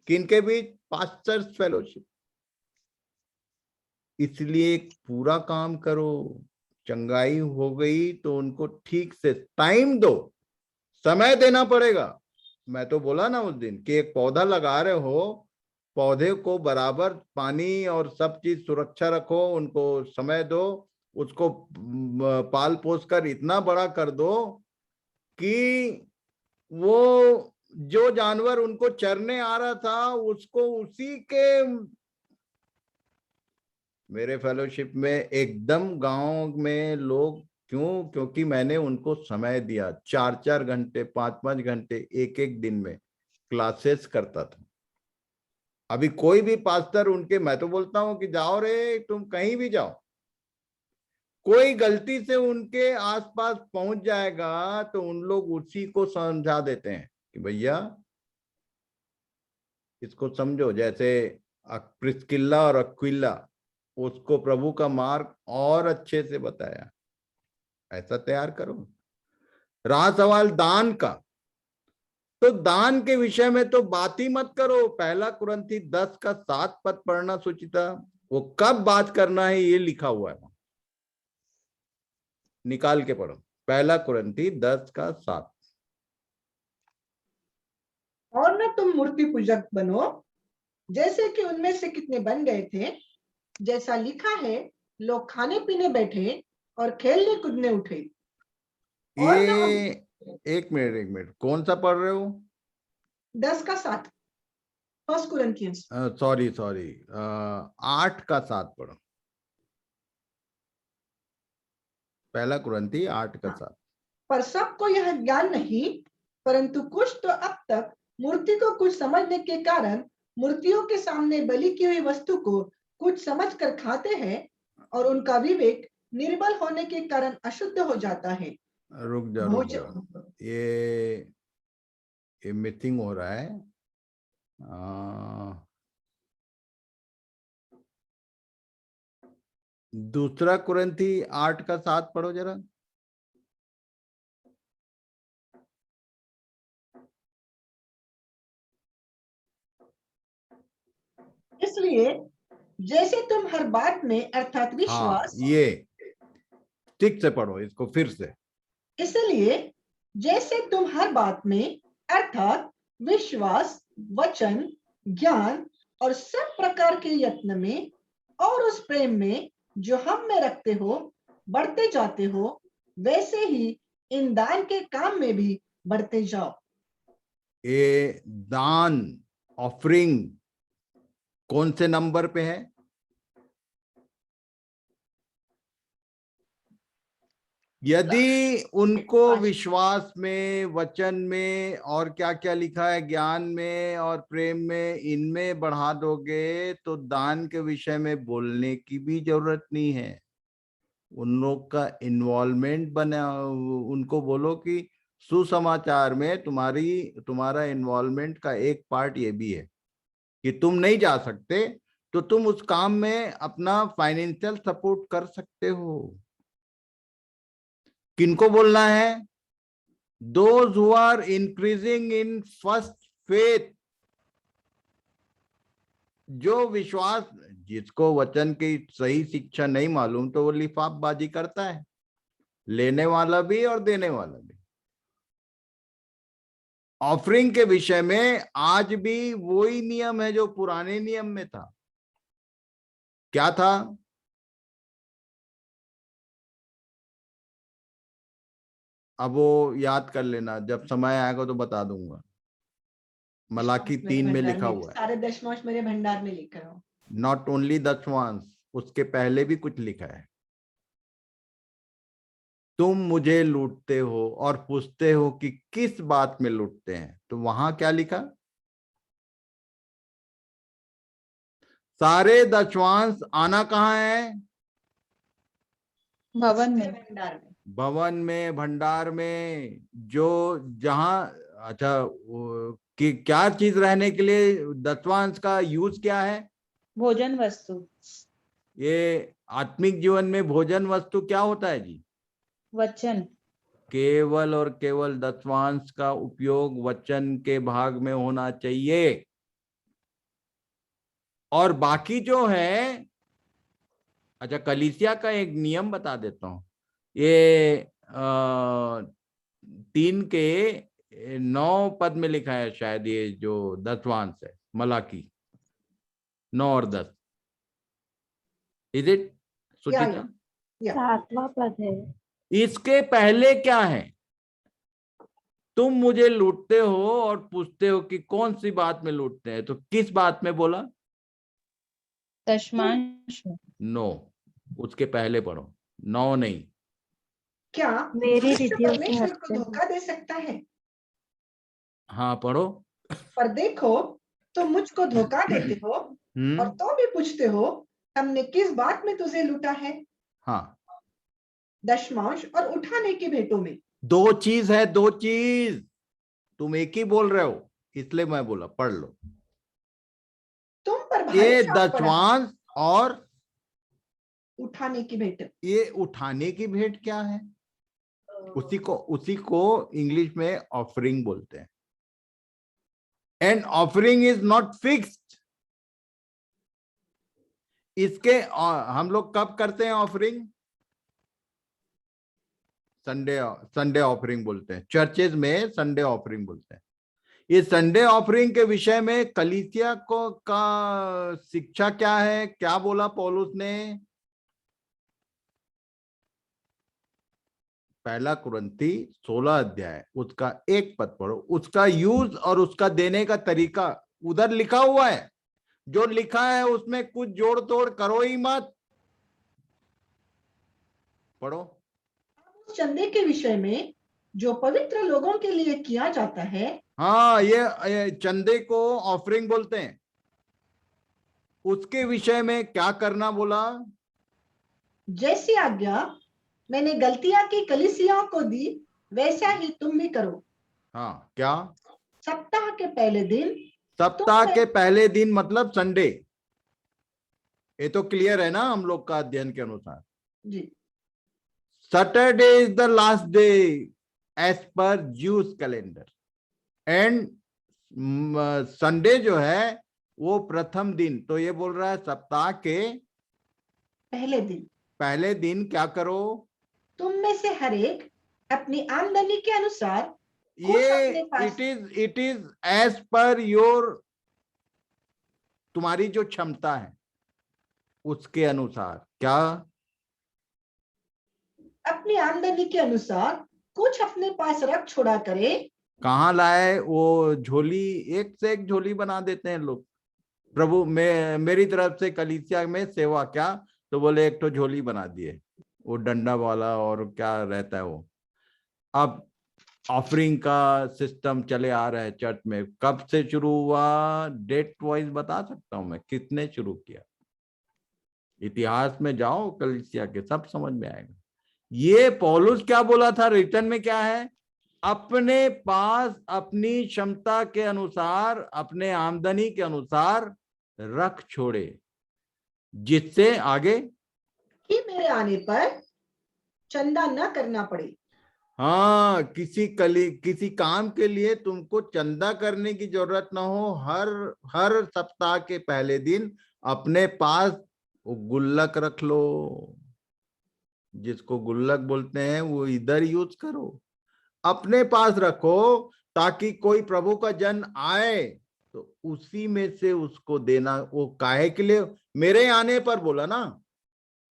किनके बीच? Pastors fellowship. इसलिए पूरा काम करो। चंगाई हो गई तो उनको ठीक से टाइम दो, समय देना पड़ेगा। मैं तो बोला ना उस दिन कि एक पौधा लगा रहे हो, पौधे को बराबर पानी और सब चीज सुरक्षा रखो, उनको समय दो, उसको पाल पोस कर इतना बड़ा कर दो कि वो जो जानवर उनको चरने आ रहा था उसको उसी के। मेरे फेलोशिप में एकदम गांव में लोग, क्यों? क्योंकि मैंने उनको समय दिया, 4-4 घंटे, 5-5 घंटे एक एक दिन में क्लासेस करता था। अभी कोई भी पास्टर उनके, मैं तो बोलता हूं कि जाओ रे, तुम कहीं भी जाओ, कोई गलती से उनके आसपास पहुंच जाएगा तो उन लोग उसी को समझा देते हैं कि भैया इसको समझो। जैसे प्रिस्किल्ला और अक्विला, उसको प्रभु का मार्ग और अच्छे से बताया, ऐसा तैयार करो। रहा सवाल दान का, तो दान के विषय में तो बात ही मत करो। पहला कुरिन्थी 10:7 पढ़ना सुचिता, वो कब बात करना है ये लिखा हुआ है, निकाल के पढ़ो। पहला कुरिन्थी 10:7। और न तुम मूर्ति पूजक बनो जैसे कि उनमें से कितने बन गए थे, जैसा लिखा है, लोग खाने पीने बैठे और खेलने कूदने उठे। और न हम ये एक मिनट, कौन सा पढ़ रहे हो? 10:7 फर्स्ट कुरिन्थियंस। सॉरी 8:7 पढ़ो। पहला कुरिन्थी 8:7। पर सबको यह ज्ञान नहीं, परंतु कुछ तो अब तक मूर्ति को कुछ समझने के कारण मूर्तियों के सामने बलि की हुई वस्तु को कुछ समझकर खाते हैं और उनका विवेक निर्बल होने के कारण अशुद्ध हो जाता है। रुक जा। ये मिसिंग हो रहा है। दूसरा कुरिन्थी 8:7 पढ़ो जरा। इसलिए जैसे तुम हर बात में अर्थात विश्वास, ये ठीक से पढ़ो इसको फिर से। इसलिए जैसे तुम हर बात में अर्थात विश्वास, वचन, ज्ञान और सब प्रकार के यत्न में और उस प्रेम में जो हम में रखते हो बढ़ते जाते हो, वैसे ही इन दान के काम में भी बढ़ते जाओ। ये दान ऑफरिंग कौन से नंबर पे है? यदि उनको विश्वास में, वचन में और क्या क्या लिखा है, ज्ञान में और प्रेम में, इनमें बढ़ा दोगे तो दान के विषय में बोलने की भी जरूरत नहीं है। उन लोग का इन्वॉल्वमेंट बना, उनको बोलो कि सुसमाचार में तुम्हारा इन्वॉल्वमेंट का एक पार्ट ये भी है कि तुम नहीं जा सकते तो तुम उस काम में अपना फाइनेंशियल सपोर्ट कर सकते हो। किनको बोलना है? Those who are increasing in first faith, जो विश्वास, जिसको वचन की सही शिक्षा नहीं मालूम तो वो लिफाफबाजी करता है, लेने वाला भी और देने वाला भी। ऑफरिंग के विषय में आज भी वही नियम है जो पुराने नियम में था। क्या था? अब वो याद कर लेना, जब समय आएगा तो बता दूंगा। मलाकी 3 में लिखा हुआ है। सारे दशमांश मेरे भंडार में लिखा हो। नॉट ओनली दशमांश, उसके पहले भी कुछ लिखा है। तुम मुझे लूटते हो और पूछते हो कि किस बात में लूटते हैं, तो वहां क्या लिखा? सारे दशमांश आना कहाँ है? भवन में, भवन में, भंडार में, जो जहां, अच्छा कि क्या चीज रहने के लिए दशमांश का यूज क्या है? भोजन वस्तु। ये आत्मिक जीवन में भोजन वस्तु क्या होता है जी? वचन। केवल और केवल दशमांश का उपयोग वचन के भाग में होना चाहिए। और बाकी जो है, अच्छा कलीसिया का एक नियम बता देता हूं। ये 3:9 में लिखा है शायद, ये जो दशमांश है, मलाकी 9 और 10। इज इट सुचिता? 7वां पद है। इसके पहले क्या है? तुम मुझे लूटते हो और पूछते हो कि कौन सी बात में लूटते हैं, तो किस बात में बोला? दशमांश। नो, उसके पहले पढ़ो। 9 नहीं। क्या मेरी मनुष्य रीतियों से परमेश्वर को हटते हो। धोखा दे सकता है? हाँ पढ़ो। पर देखो, तुम मुझको धोखा देते हो और तो भी पूछते हो हमने किस बात में तुझे लूटा है? हाँ, दशमांश और उठाने की भेंटों में। दो चीज है, दो चीज। तुम एक ही बोल रहे हो, इसलिए मैं बोला पढ़ लो। तुम पर भारी ये श्राप पड़ा है, दशमांश और उठाने की भेंट। ये उठाने की भेंट क्या है? उसी को इंग्लिश में ऑफरिंग बोलते हैं। And offering is not fixed. इसके हम लोग कब करते हैं ऑफरिंग? संडे, संडे ऑफरिंग बोलते हैं, चर्चेज में संडे ऑफरिंग बोलते हैं। इस संडे ऑफरिंग के विषय में कलीसिया को का शिक्षा क्या है? क्या बोला पौलुस ने? पहला कुरिन्थी 16 अध्याय उसका 1 पद पढ़ो। उसका यूज और उसका देने का तरीका उधर लिखा हुआ है। जो लिखा है उसमें कुछ जोड़ तोड़ करो ही मत। पढ़ो। उस चंदे के विषय में जो पवित्र लोगों के लिए किया जाता है। हाँ, ये चंदे को ऑफरिंग बोलते हैं। उसके विषय में क्या करना बोला? जैसी आज्ञा मैंने गलतियां की कलीसियाओं को दी, वैसा ही तुम भी करो। हाँ, क्या? सप्ताह के पहले दिन सप्ताह के पहले दिन मतलब संडे। ये तो क्लियर है ना हम लोग का अध्ययन के अनुसार? जी। Saturday is the last day as per Jews calendar, and Sunday जो है वो प्रथम दिन। तो ये बोल रहा है सप्ताह के पहले दिन पहले दिन क्या करो? तुम में से हर एक अपनी आमदनी के अनुसार कुछ ये अपने पास। It is as per your, तुम्हारी जो क्षमता है उसके अनुसार। क्या? अपनी आमदनी के अनुसार कुछ अपने पास रख छोड़ा करे। कहाँ लाए वो झोली? एक से एक झोली बना देते हैं लोग। प्रभु मेरी तरफ से कलीसिया में सेवा क्या, तो बोले एक तो झोली बना दिए, वो डंडा वाला और क्या रहता है वो। अब ऑफरिंग का सिस्टम चले आ रहा है चर्च में। कब से शुरू हुआ? डेट वाइज बता सकता हूं मैं किसने शुरू किया। इतिहास में जाओ कलीसिया के, सब समझ में आएगा। ये पौलुस क्या बोला था? रिटर्न में क्या है? अपने पास अपनी क्षमता के अनुसार, अपने आमदनी के अनुसार रख छोड़े, जिससे आगे कि मेरे आने पर चंदा न करना पड़े। हाँ, किसी काम के लिए तुमको चंदा करने की जरूरत ना हो। हर सप्ताह के पहले दिन अपने पास गुल्लक रख लो। जिसको गुल्लक बोलते हैं वो इधर यूज करो, अपने पास रखो, ताकि कोई प्रभु का जन आए तो उसी में से उसको देना। वो काहे के लिए? मेरे आने पर बोला ना।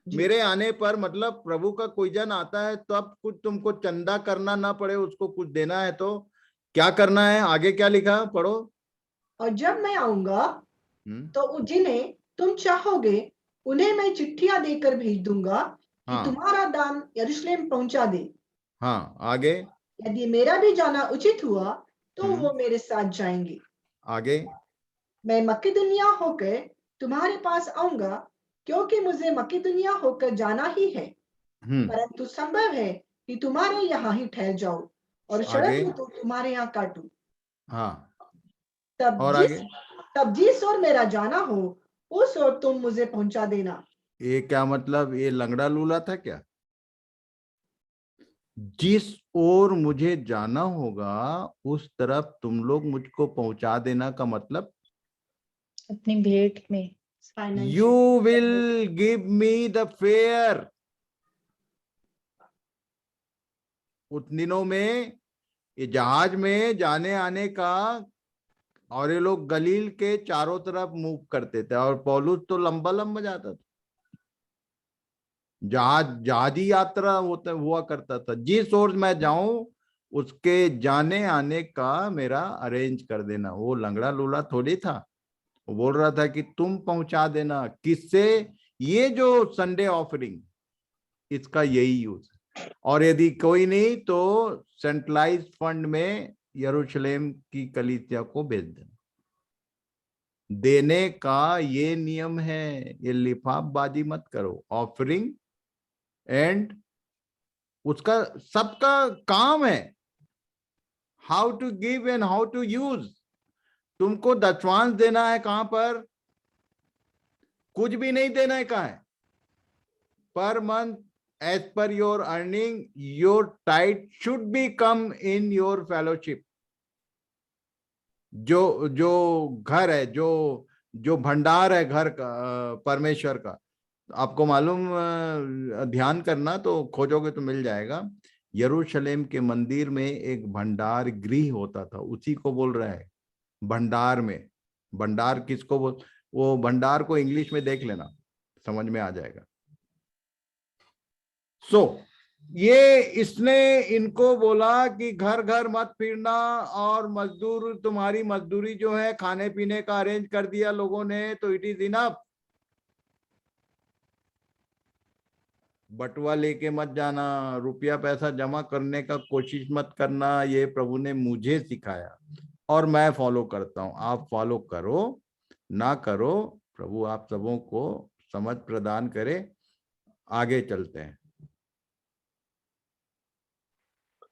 मेरे आने पर मतलब प्रभु का कोई जन आता है तो अब कुछ तुमको चंदा करना ना पड़े, उसको कुछ देना है तो क्या करना है? आगे क्या लिखा? पढ़ो। और जब मैं आऊंगा तो जिन्हें तुम चाहोगे उन्हें मैं चिट्ठियां देकर भेज दूंगा कि हाँ, तुम्हारा दान यरूशलेम पहुंचा दे। हाँ, आगे। यदि मेरा भी जाना उचित हुआ तो वो मेरे साथ जाएंगे। आगे। मैं मकिदुनिया होकर तुम्हारे पास आऊंगा, क्योंकि मुझे मकिदुनिया होकर जाना ही है। परंतु संभव है कि तुम्हारे यहाँ ही ठहर जाओ और आगे। शरद ऋतु तुम्हारे यहाँ काटूं। हाँ, तब और जिस आगे। तब जिस ओर मेरा जाना हो उस ओर तुम मुझे पहुंचा देना। ये क्या मतलब? ये लंगड़ा लूला था क्या? जिस ओर मुझे जाना होगा उस तरफ तुम लोग मुझको पहुंचा देना का मतलब? अपनी भेंट में। You will give me the fair. उन दिनों में ये जहाज में जाने आने का, और ये लोग गलील के चारों तरफ मूव करते थे, और पौलुस तो लंबा लंबा जाता था। जहाजी यात्रा हुआ करता था। जिस ओर मैं जाऊं उसके जाने आने का मेरा अरेंज कर देना। वो लंगड़ा लूला थोड़ी था, वो बोल रहा था कि तुम पहुंचा देना। किससे? ये जो संडे ऑफरिंग, इसका यही यूज। और यदि कोई नहीं तो सेंट्रलाइज फंड में यरूशलेम की कलीसिया को भेज देना। देने का ये नियम है, ये लिफाफबाजी मत करो। ऑफरिंग एंड उसका सबका काम है how to give and how to use. तुमको दशवांश देना है कहां पर, कुछ भी नहीं देना है कहां है, per month as per your earning your tithe should be come in your fellowship. जो जो घर है, जो भंडार है घर का, परमेश्वर का, आपको मालूम, ध्यान करना तो खोजोगे तो मिल जाएगा। यरूशलेम के मंदिर में एक भंडार गृह होता था, उसी को बोल रहा है भंडार में। भंडार किसको बोल, वो भंडार को इंग्लिश में देख लेना, समझ में आ जाएगा। ये इसने इनको बोला कि घर घर मत फिरना, और मजदूर, तुम्हारी मजदूरी जो है, खाने पीने का अरेंज कर दिया लोगों ने, तो इट इज इनफ। बटुआ लेके मत जाना, रुपया पैसा जमा करने का कोशिश मत करना। ये प्रभु ने मुझे सिखाया और मैं फॉलो करता हूं। आप फॉलो करो ना करो, प्रभु आप सबों को समझ प्रदान करे। आगे चलते हैं।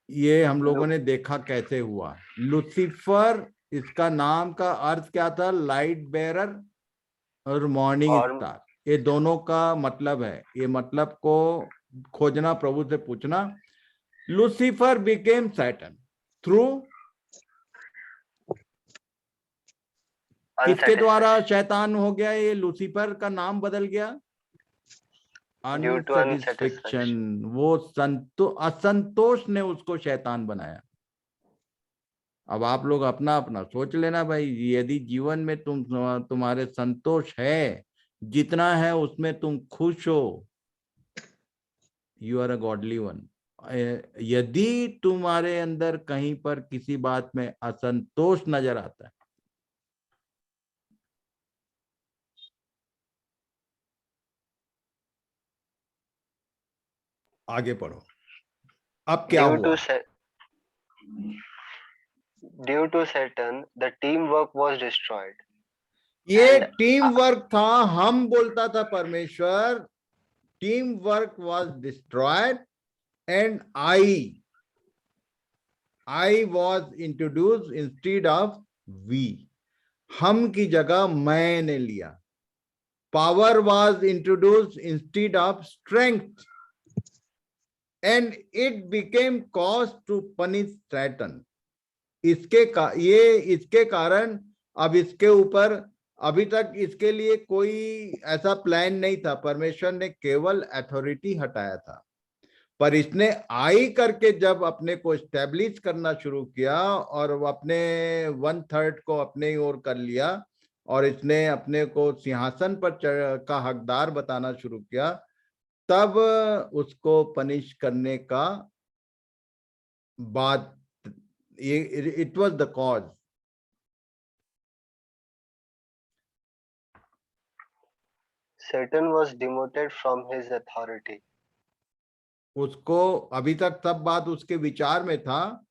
ये हम लोगों ने देखा कैसे हुआ। लूसीफर, इसका नाम का अर्थ क्या था? लाइट बेरर और मॉर्निंग स्टार। ये दोनों का मतलब है, ये मतलब को खोजना, प्रभु से पूछना। लूसीफर बिकेम सैटन थ्रू, किसके द्वारा शैतान हो गया? ये लूसीफर का नाम बदल गया, अनसेटिस्फैक्शन। वो असंतोष ने उसको शैतान बनाया। अब आप लोग अपना अपना सोच लेना भाई। यदि जीवन में तुम्हारे संतोष है, जितना है उसमें तुम खुश हो, you are a godly one. यदि तुम्हारे अंदर कहीं पर किसी बात में असंतोष नजर आता है, आगे पढ़ो। अब क्या हुआ? Due to Saturn, the teamwork was destroyed. ये टीम वर्क था, हम बोलता था परमेश्वर, team work was destroyed and I was introduce instead of we. हम की जगह मैंने लिया। Power was introduce instead of strength and it became cause to punish Satan. इसके कारण अब इसके ऊपर, अभी तक इसके लिए कोई ऐसा प्लान नहीं था। परमेश्वर ने केवल अथॉरिटी हटाया था, पर इसने आई करके जब अपने को एस्टेब्लिश करना शुरू किया और अपने 1/3 को अपने ओर कर लिया, और इसने अपने को सिंहासन पर का हकदार बताना शुरू किया, तब उसको पनिश करने का बाद, it was the cause. Satan was demoted from his authority. उसको, अभी तक सब बात उसके विचार में था,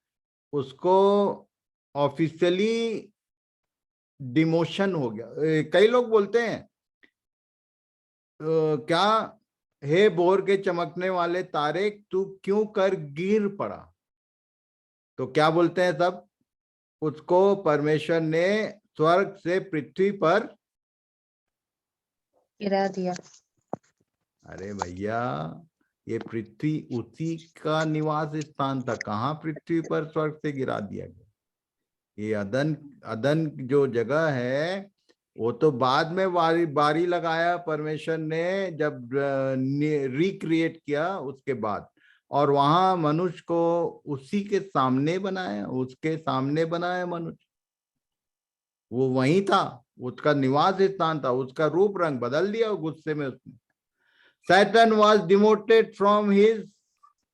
उसको ऑफिशियली डिमोशन हो गया। कई लोग बोलते हैं क्या, हे भोर के चमकने वाले तारे, तू क्यों कर गिर पड़ा? तो क्या बोलते हैं सब? उसको परमेश्वर ने स्वर्ग से पृथ्वी पर गिरा दिया। अरे भैया, ये पृथ्वी उसी का निवास स्थान था। कहाँ पृथ्वी पर स्वर्ग से गिरा दिया गया? ये अदन जो जगह है, वो तो बाद में बारी लगाया परमेश्वर ने, जब रिक्रिएट किया उसके बाद, और वहां मनुष्य को उसी के सामने बनाया, उसके सामने बनाया मनुष्य। वो वहीं था, उसका निवास स्थान था। उसका रूप रंग बदल दिया गुस्से में उसने। Satan was demoted from his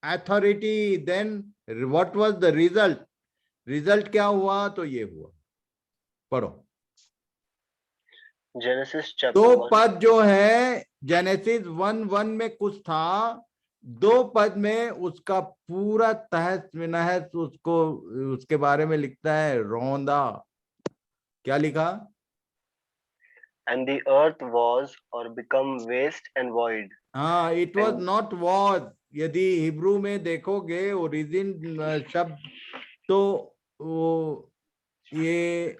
authority. Then what was the result? Result क्या हुआ? तो ये हुआ, पढ़ो। Genesis chapter 1. 2 पद जो है जेनेसिस 1:1 में कुछ था, 2 पद में उसका पूरा तहस नहस उसको, उसके बारे में लिखता है रौंदा। क्या लिखा? And the earth was or become waste and void. हाँ, it was not was, यदि हिब्रू में देखोगे ओरिजिन शब्द तो वो ये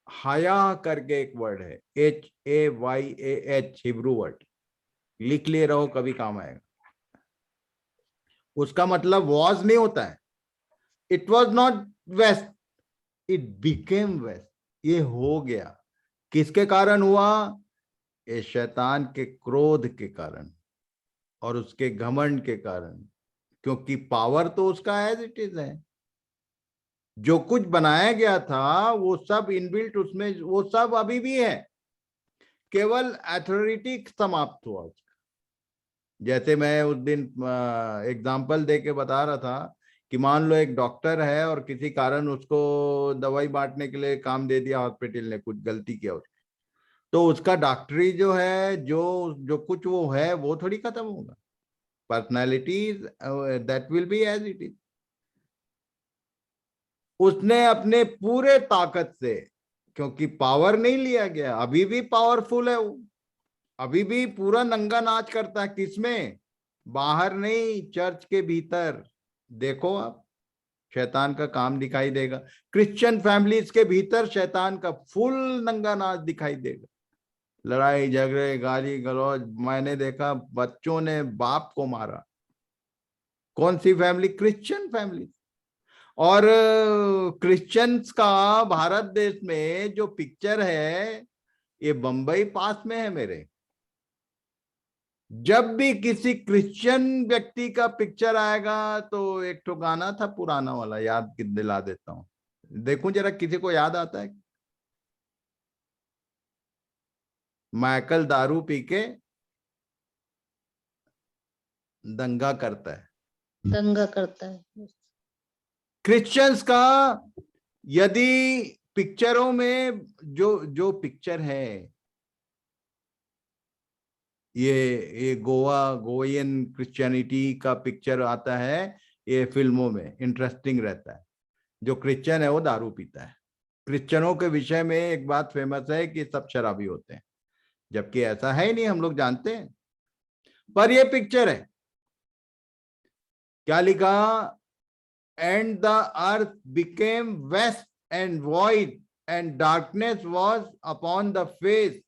हया करके एक वर्ड है, HAYAH, हिब्रू वर्ड, लिख लिए रहो, कभी काम आएगा। उसका मतलब वॉज नहीं होता है, it was not waste, it became waste, ये हो गया। किसके कारण हुआ? ये शैतान के क्रोध के कारण और उसके घमंड के कारण, क्योंकि पावर तो उसका एज इट इज है। जो कुछ बनाया गया था वो सब इनबिल्ट उसमें, वो सब अभी भी है, केवल अथॉरिटी समाप्त हुआ उसका। जैसे मैं उस दिन एग्जाम्पल दे के बता रहा था कि मान लो एक डॉक्टर है और किसी कारण उसको दवाई बांटने के लिए काम दे दिया हॉस्पिटल ने, कुछ गलती किया उसको, तो उसका डॉक्टरी जो है, जो कुछ वो है वो थोड़ी खत्म होगा। Personality that will be as it is. उसने अपने पूरे ताकत से, क्योंकि पावर नहीं लिया गया, अभी भी पावरफुल है वो, अभी भी पूरा नंगा नाच करता है। किसमें? बाहर नहीं, चर्च के भीतर। देखो आप, शैतान का काम दिखाई देगा। क्रिश्चियन फैमिलीज के भीतर शैतान का फुल नंगा नाच दिखाई देगा। लड़ाई झगड़े, गाली गलौज। मैंने देखा बच्चों ने बाप को मारा। कौन सी फैमिली? Christian family. और क्रिश्चियंस का भारत देश में जो पिक्चर है, ये बंबई पास में है मेरे। जब भी किसी क्रिश्चियन व्यक्ति का पिक्चर आएगा तो एक तो गाना था पुराना वाला, याद दिला देता हूं, देखूं जरा किसी को याद आता है। माइकल दारू पी के दंगा करता है, दंगा करता है। क्रिश्चियंस का। यदि पिक्चरों में जो पिक्चर है, ये गोयन क्रिश्चियनिटी का पिक्चर आता है, ये फिल्मों में इंटरेस्टिंग रहता है। जो क्रिश्चियन है वो दारू पीता है। क्रिश्चियनों के विषय में एक बात फेमस है कि सब शराबी होते हैं, जबकि ऐसा है ही नहीं, हम लोग जानते हैं। पर ये पिक्चर है, क्या लिखा? And the earth became waste and void and darkness was upon the face.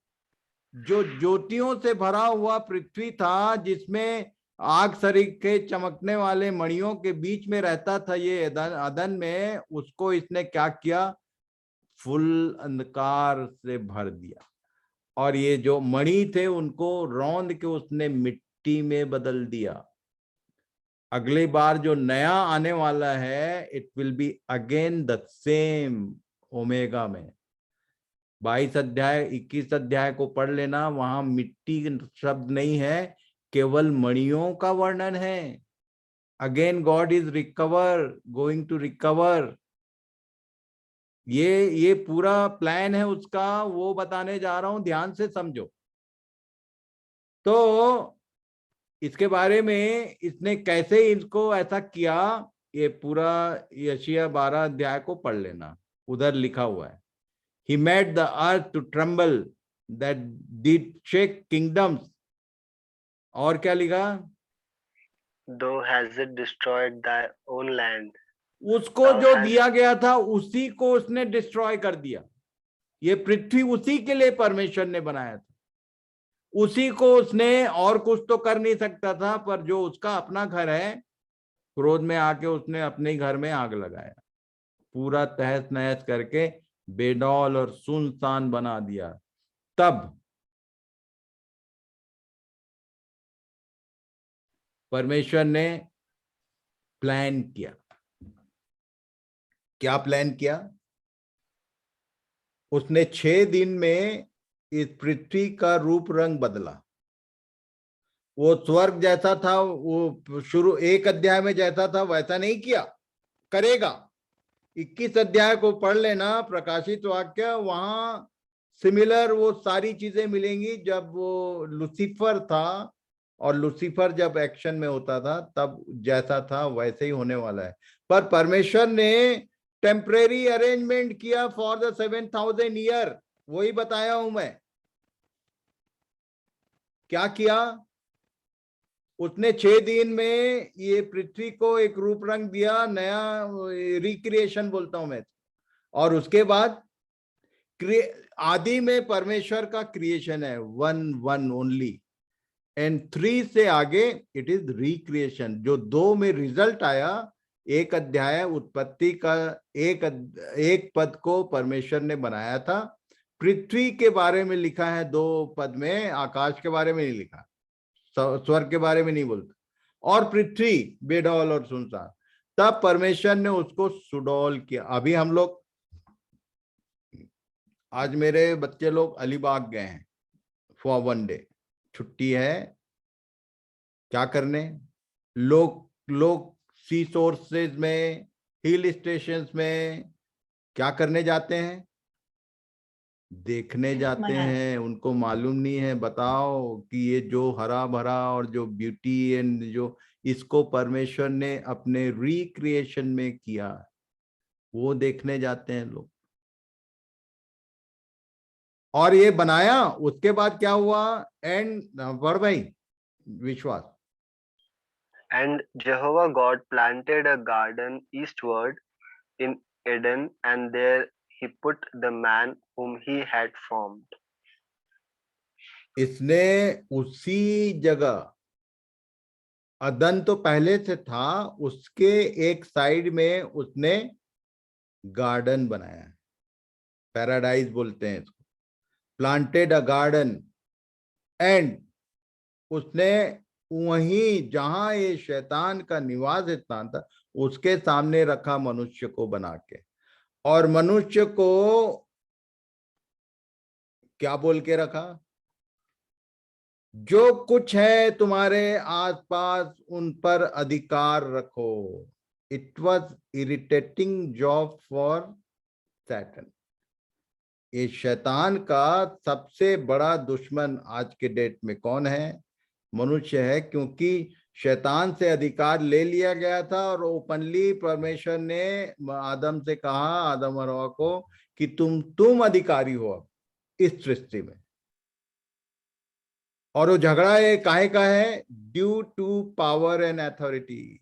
जो ज्योतियों से भरा हुआ पृथ्वी था, जिसमें आग सरीखे चमकने वाले मणियों के बीच में रहता था ये अदन में, उसको इसने क्या किया? फुल अंधकार से भर दिया। और ये जो मणि थे उनको रौंद के उसने मिट्टी में बदल दिया। अगली बार जो नया आने वाला है, it will be again the same omega में। 22 अध्याय 21 अध्याय को पढ़ लेना, वहां मिट्टी शब्द नहीं है, केवल मणियों का वर्णन है। Again God is going to recover. ये पूरा प्लान है उसका, वो बताने जा रहा हूं, ध्यान से समझो। तो इसके बारे में इसने कैसे इनको ऐसा किया, ये पूरा यशायाह 12 अध्याय को पढ़ लेना, उधर लिखा हुआ है। He made the earth to tremble that did shake kingdoms. और क्या लिखा? Thou hast it destroyed thy own land. उसको जो दिया गया था उसी को उसने डिस्ट्रॉय कर दिया। ये पृथ्वी उसी के लिए परमेश्वर ने बनाया था, उसी को उसने, और कुछ तो कर नहीं सकता था। पर जो उसका अपना घर है, क्रोध में आके उसने अपने ही घर में आग लगाया, पूरा तहस नहस करके बेडौल और सुनसान बना दिया। तब परमेश्वर ने प्लान किया। क्या प्लान किया? उसने 6 दिन में इस पृथ्वी का रूप रंग बदला। वो स्वर्ग जैसा था, वो शुरू 1 अध्याय में जैसा था वैसा नहीं किया, करेगा। 21 अध्याय को पढ़ लेना, प्रकाशित वाक्य, वहां सिमिलर वो सारी चीजें मिलेंगी। जब वो लूसीफर था, और लूसीफर जब एक्शन में होता था तब जैसा था वैसे ही होने वाला है। पर परमेश्वर ने टेम्परेरी अरेंजमेंट किया फॉर द 7000 ईयर, वही बताया हूं मैं। क्या किया? उसने 6 दिन में ये पृथ्वी को एक रूप रंग दिया, नया रिक्रिएशन बोलता हूं मैं। और उसके बाद आदि में परमेश्वर का क्रिएशन है, वन ओनली, एंड 3 से आगे इट इज रिक्रिएशन। जो 2 में रिजल्ट आया, एक अध्याय उत्पत्ति का एक पद को परमेश्वर ने बनाया था। पृथ्वी के बारे में लिखा है 2 पद में, आकाश के बारे में नहीं लिखा, स्वर्ग के बारे में नहीं बोलता। और पृथ्वी बेडौल और सुनसान, तब परमेश्वर ने उसको सुडौल किया। अभी हम लोग, आज मेरे बच्चे लोग अलीबाग गए हैं फॉर 1 डे, छुट्टी है। क्या करने? लोग सी सोर्सेज में, हिल स्टेशंस में क्या करने जाते हैं? देखने जाते हैं। उनको मालूम नहीं है, बताओ, कि ये जो हरा भरा और जो ब्यूटी एंड जो इसको परमेश्वर ने अपने रिक्रिएशन में किया, वो देखने जाते हैं लोग। और ये बनाया, उसके बाद क्या हुआ? एंड पढ़ भाई विश्वास। And Jehovah God planted a garden eastward in Eden, and there he put the man whom he had formed. इसने उसी जगह, अदन तो पहले से था, उसके एक साइड में उसने गार्डन बनाया, पैराडाइज बोलते हैं इसको, प्लांटेड अ गार्डन, एंड उसने वहीं जहां ये शैतान का निवास स्थान था, उसके सामने रखा मनुष्य को बना के। और मनुष्य को क्या बोल के रखा? जो कुछ है तुम्हारे आसपास उन पर अधिकार रखो। It was irritating job for Satan. ये शैतान का सबसे बड़ा दुश्मन आज के डेट में कौन है? मनुष्य है, क्योंकि शैतान से अधिकार ले लिया गया था और ओपनली परमेश्वर ने आदम से कहा, आदम और हवा को, कि तुम अधिकारी हो इस सृष्टि में। और वो झगड़ा ये काहे का है? Due to power and authority.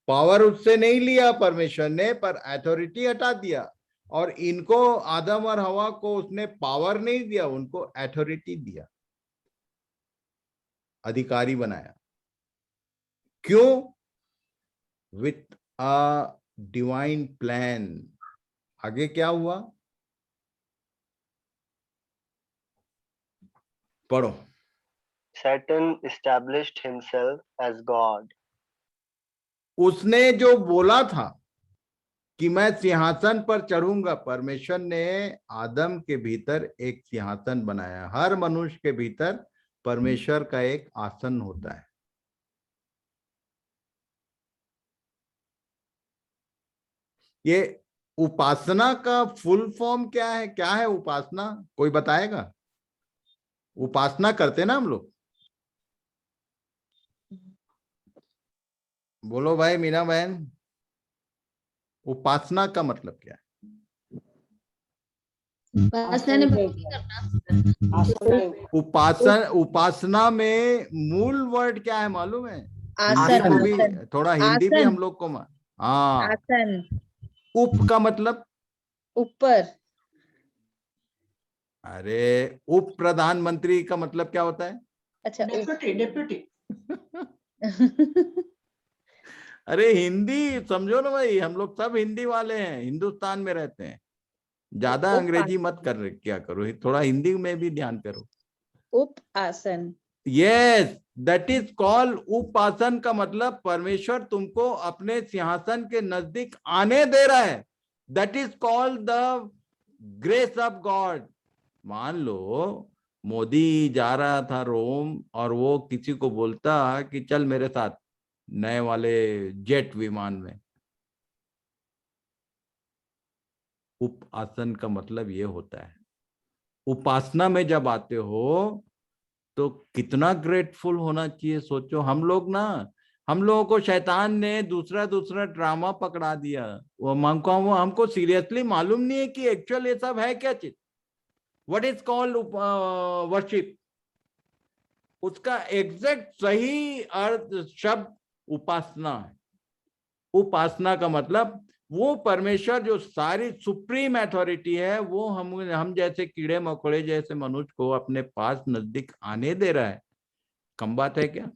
Power उससे नहीं लिया परमेश्वर ने, पर अथॉरिटी हटा दिया। और इनको, आदम और हवा को, उसने पावर नहीं दिया, उनको अथॉरिटी दिया, अधिकारी बनाया। क्यों? With a divine plan. आगे क्या हुआ? पढ़ो। Satan established himself as God. उसने जो बोला था कि मैं सिंहासन पर चढ़ूंगा, परमेश्वर ने आदम के भीतर एक सिंहासन बनाया। हर मनुष्य के भीतर परमेश्वर का एक आसन होता है। ये उपासना का फुल फॉर्म क्या है? क्या है उपासना? कोई बताएगा? उपासना करते ना हम लोग, बोलो भाई मीना बहन, उपासना का मतलब क्या है? उपासना में मूल वर्ड क्या है मालूम है? हिंदी को भी, थोड़ा हिंदी भी हम लोग को हाँ। आसन। उप का मतलब ऊपर। अरे, उप प्रधानमंत्री का मतलब क्या होता है? अच्छा, डेप्यूटी। अरे हिंदी समझो ना भाई, हम लोग सब हिंदी वाले हैं, हिंदुस्तान में रहते हैं। ज्यादा अंग्रेजी मत कर क्या करो, थोड़ा हिंदी में भी ध्यान करो। उप आसन। यस, दैट इज कॉल्ड उपासन। का मतलब परमेश्वर तुमको अपने सिंहासन के नजदीक आने दे रहा है। That is called the grace of God. मान लो मोदी जा रहा था रोम, और वो किसी को बोलता कि चल मेरे साथ नए वाले जेट विमान में। उपासन का मतलब ये होता है। उपासना में जब आते हो तो कितना ग्रेटफुल होना चाहिए। सोचो, हम लोगों को शैतान ने दूसरा ड्रामा पकड़ा दिया। वो हमको सीरियसली मालूम नहीं है कि एक्चुअल ये सब है क्या चीज। What is called worship? उसका एग्जैक्ट सही अर्थ शब्द उपासना है। उपासना का मतलब वो परमेश्वर जो सारी सुप्रीम अथॉरिटी है, वो हम जैसे कीड़े मकोड़े जैसे मनुष्य को अपने पास नजदीक आने दे रहा है। कम बात है क्या?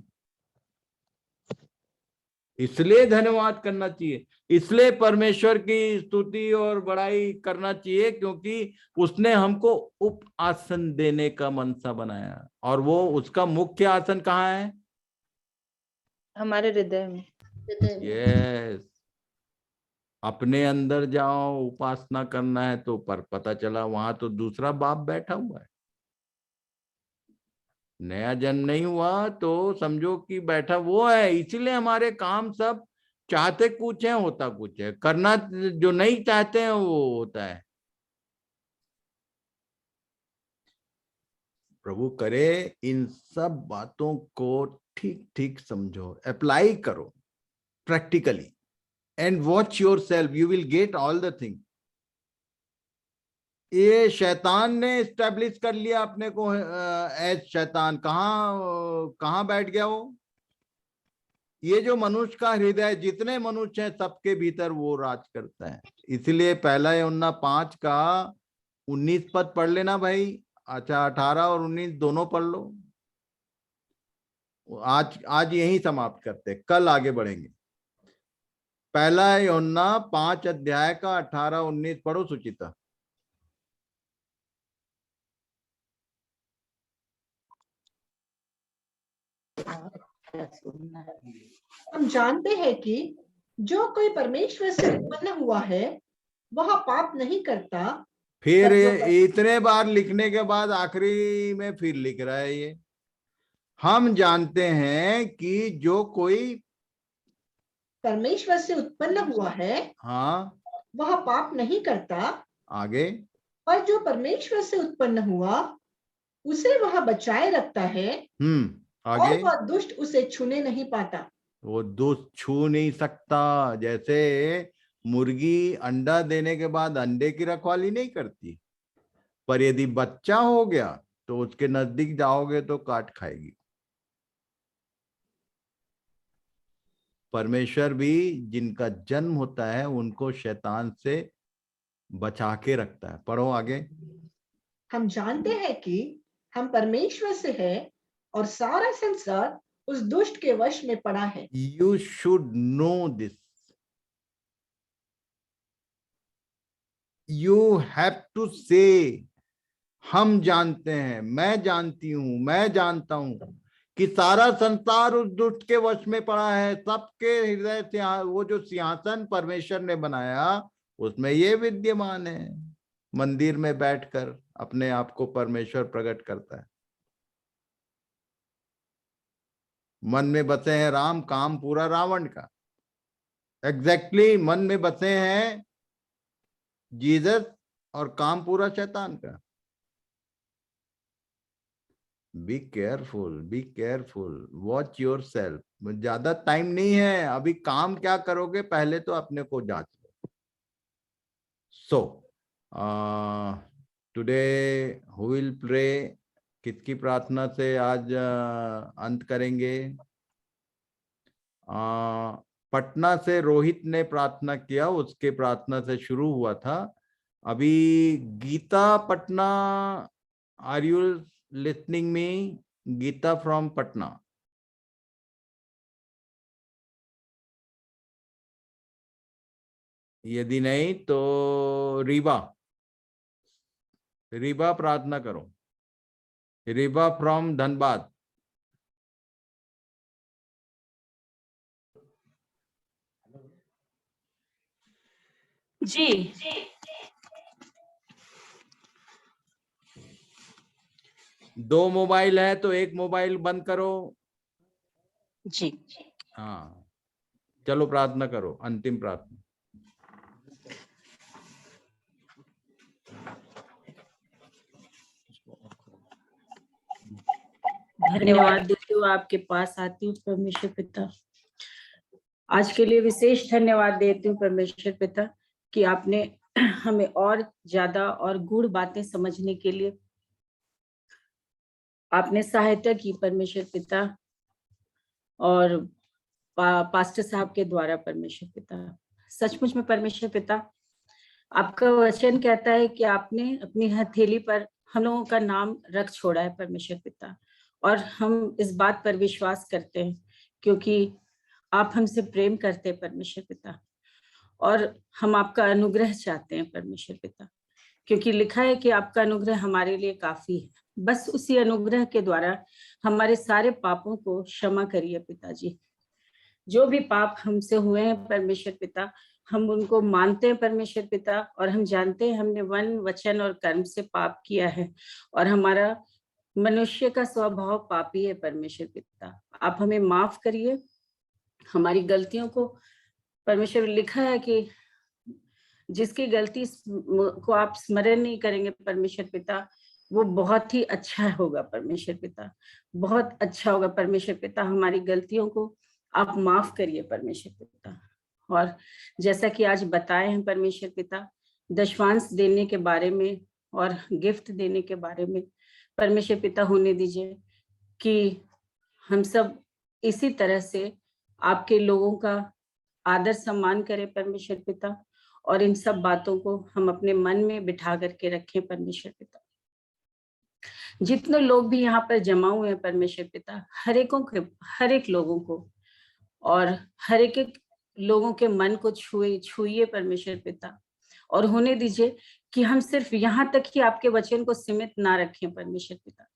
इसलिए धन्यवाद करना चाहिए, इसलिए परमेश्वर की स्तुति और बड़ाई करना चाहिए, क्योंकि उसने हमको उप आसन देने का मनसा बनाया। और वो उसका मुख्य आसन कहाँ है? हमारे हृदय में। यस, अपने अंदर जाओ, उपासना करना है तो, पर पता चला वहां तो दूसरा बाप बैठा हुआ है। नया जन्म नहीं हुआ तो समझो कि बैठा वो है। इसीलिए हमारे काम सब चाहते कुछ है, होता कुछ है, करना जो नहीं चाहते हैं वो होता है। प्रभु करे इन सब बातों को ठीक ठीक समझो, अप्लाई करो practically, and watch your self, you will get all the thing. ये शैतान ने स्टैब्लिश कर लिया अपने को एज शैतान। कहाँ बैठ गया वो? ये जो मनुष्य का हृदय, जितने मनुष्य हैं सबके भीतर वो राज करता है। इसलिए पहला यूहन्ना 5 का 19 पद पढ़ लेना भाई। अच्छा, 18 और 19 दोनों पढ़ लो। आज यही समाप्त करते, कल आगे बढ़ेंगे। पहला यूहन्ना 5 अध्याय का 18-19 पढ़ो सुचिता। हम जानते हैं कि जो कोई परमेश्वर से उत्पन्न हुआ है वह पाप नहीं करता। फिर इतने बार लिखने के बाद आखिरी में फिर लिख रहा है ये, हम जानते हैं कि जो कोई परमेश्वर से उत्पन्न हुआ है, हाँ, वह पाप नहीं करता। आगे, पर जो परमेश्वर से उत्पन्न हुआ उसे वह बचाए रखता है, आगे, और वह दुष्ट उसे छूने नहीं पाता। वो दुष्ट छू नहीं सकता। जैसे मुर्गी अंडा देने के बाद अंडे की रखवाली नहीं करती, पर यदि बच्चा हो गया तो उसके नजदीक जाओगे तो काट खाएगी। परमेश्वर भी जिनका जन्म होता है उनको शैतान से बचा के रखता है। पढ़ो आगे। हम जानते हैं कि हम परमेश्वर से हैं और सारा संसार उस दुष्ट के वश में पड़ा है। You should know this, you have to say, हम जानते हैं, मैं जानती हूं, मैं जानता हूं कि सारा संसार उस दुष्ट के वश में पड़ा है। सबके हृदय से वो जो सिंहासन परमेश्वर ने बनाया उसमें ये विद्यमान है। मंदिर में बैठकर अपने आप को परमेश्वर प्रकट करता है। मन में बसे हैं राम, काम पूरा रावण का। एग्जैक्टली मन में बसे हैं जीसस और काम पूरा शैतान का। Be careful, be careful, watch your self. ज्यादा टाइम नहीं है अभी, काम क्या करोगे पहले तो अपने को जांच लो। So today who will pray? किसकी प्रार्थना से आज अंत करेंगे? पटना से रोहित ने प्रार्थना किया, उसके प्रार्थना से शुरू हुआ था। अभी Gita Patna, are you listening me? Gita from Patna. यदि नहीं तो रीबा, रीबा प्रार्थना करो। रीबा फ्रॉम धनबाद। जी, 2 मोबाइल है तो एक मोबाइल बंद करो। जी, हाँ, चलो प्रार्थना करो, अंतिम प्रार्थना। धन्यवाद देती हूँ, आपके पास आती हूँ परमेश्वर पिता। आज के लिए विशेष धन्यवाद देती हूँ परमेश्वर पिता कि आपने हमें और ज्यादा और गूढ़ बातें समझने के लिए आपने सहायता की परमेश्वर पिता, और पास्टर साहब के द्वारा परमेश्वर पिता। सचमुच में परमेश्वर पिता, आपका वचन कहता है कि आपने अपनी हथेली पर हम लोगों का नाम रख छोड़ा है परमेश्वर पिता, और हम इस बात पर विश्वास करते हैं क्योंकि आप हमसे प्रेम करते हैं परमेश्वर पिता, और हम आपका अनुग्रह चाहते हैं परमेश्वर पिता, क्योंकि लिखा है कि आपका अनुग्रह हमारे लिए काफी है। बस उसी अनुग्रह के द्वारा हमारे सारे पापों को क्षमा करिए पिताजी। जो भी पाप हमसे हुए हैं परमेश्वर पिता, हम उनको मानते हैं परमेश्वर पिता, और हम जानते हैं हमने मन, वचन और कर्म से पाप किया है, और हमारा मनुष्य का स्वभाव पापी है परमेश्वर पिता। आप हमें माफ करिए हमारी गलतियों को। परमेश्वर लिखा है कि जिसकी गलती को आप स्मरण नहीं करेंगे परमेश्वर पिता, वो बहुत ही अच्छा होगा परमेश्वर पिता, बहुत अच्छा होगा परमेश्वर पिता। हमारी गलतियों को आप माफ करिए परमेश्वर पिता। और जैसा कि आज बताए हैं परमेश्वर पिता, दशवांश देने के बारे में और गिफ्ट देने के बारे में परमेश्वर पिता, होने दीजिए कि हम सब इसी तरह से आपके लोगों का आदर सम्मान करें परमेश्वर पिता, और इन सब बातों को हम अपने मन में बिठा करके रखें परमेश्वर पिता। जितने लोग भी यहाँ पर जमा हुए हैं परमेश्वर पिता, हर एक लोगों को, और हर एक लोगों के मन को छुइए परमेश्वर पिता, और होने दीजिए कि हम सिर्फ यहाँ तक ही आपके वचन को सीमित ना रखें परमेश्वर पिता,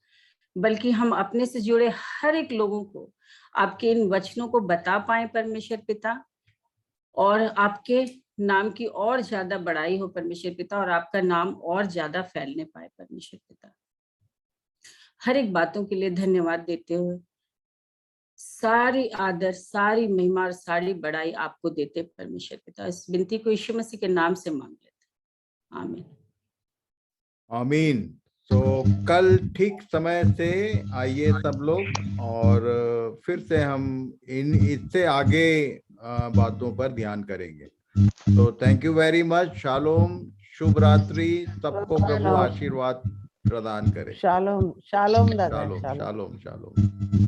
बल्कि हम अपने से जुड़े हर एक लोगों को आपके इन वचनों को बता पाए परमेश्वर पिता, और आपके नाम की और ज्यादा बड़ाई हो परमेश्वर पिता, और आपका नाम और ज्यादा फैलने पाए परमेश्वर पिता। हर एक बातों के लिए धन्यवाद देते हुए सारी आदर, सारी महिमा और सारी बड़ाई आपको देते परमेश्वर पिता। इस विनती को यीशु मसीह के नाम से मांग लेते, आमीन आमीन। तो कल ठीक समय से आइए सब लोग, और फिर से हम इससे आगे बातों पर ध्यान करेंगे। तो थैंक यू वेरी मच। शालोम, शुभ रात्रि, सबको प्रभु आशीर्वाद प्रदान करे। शालोम, शालोम दादा, शालोम, शालोम। शालोम, शालोम।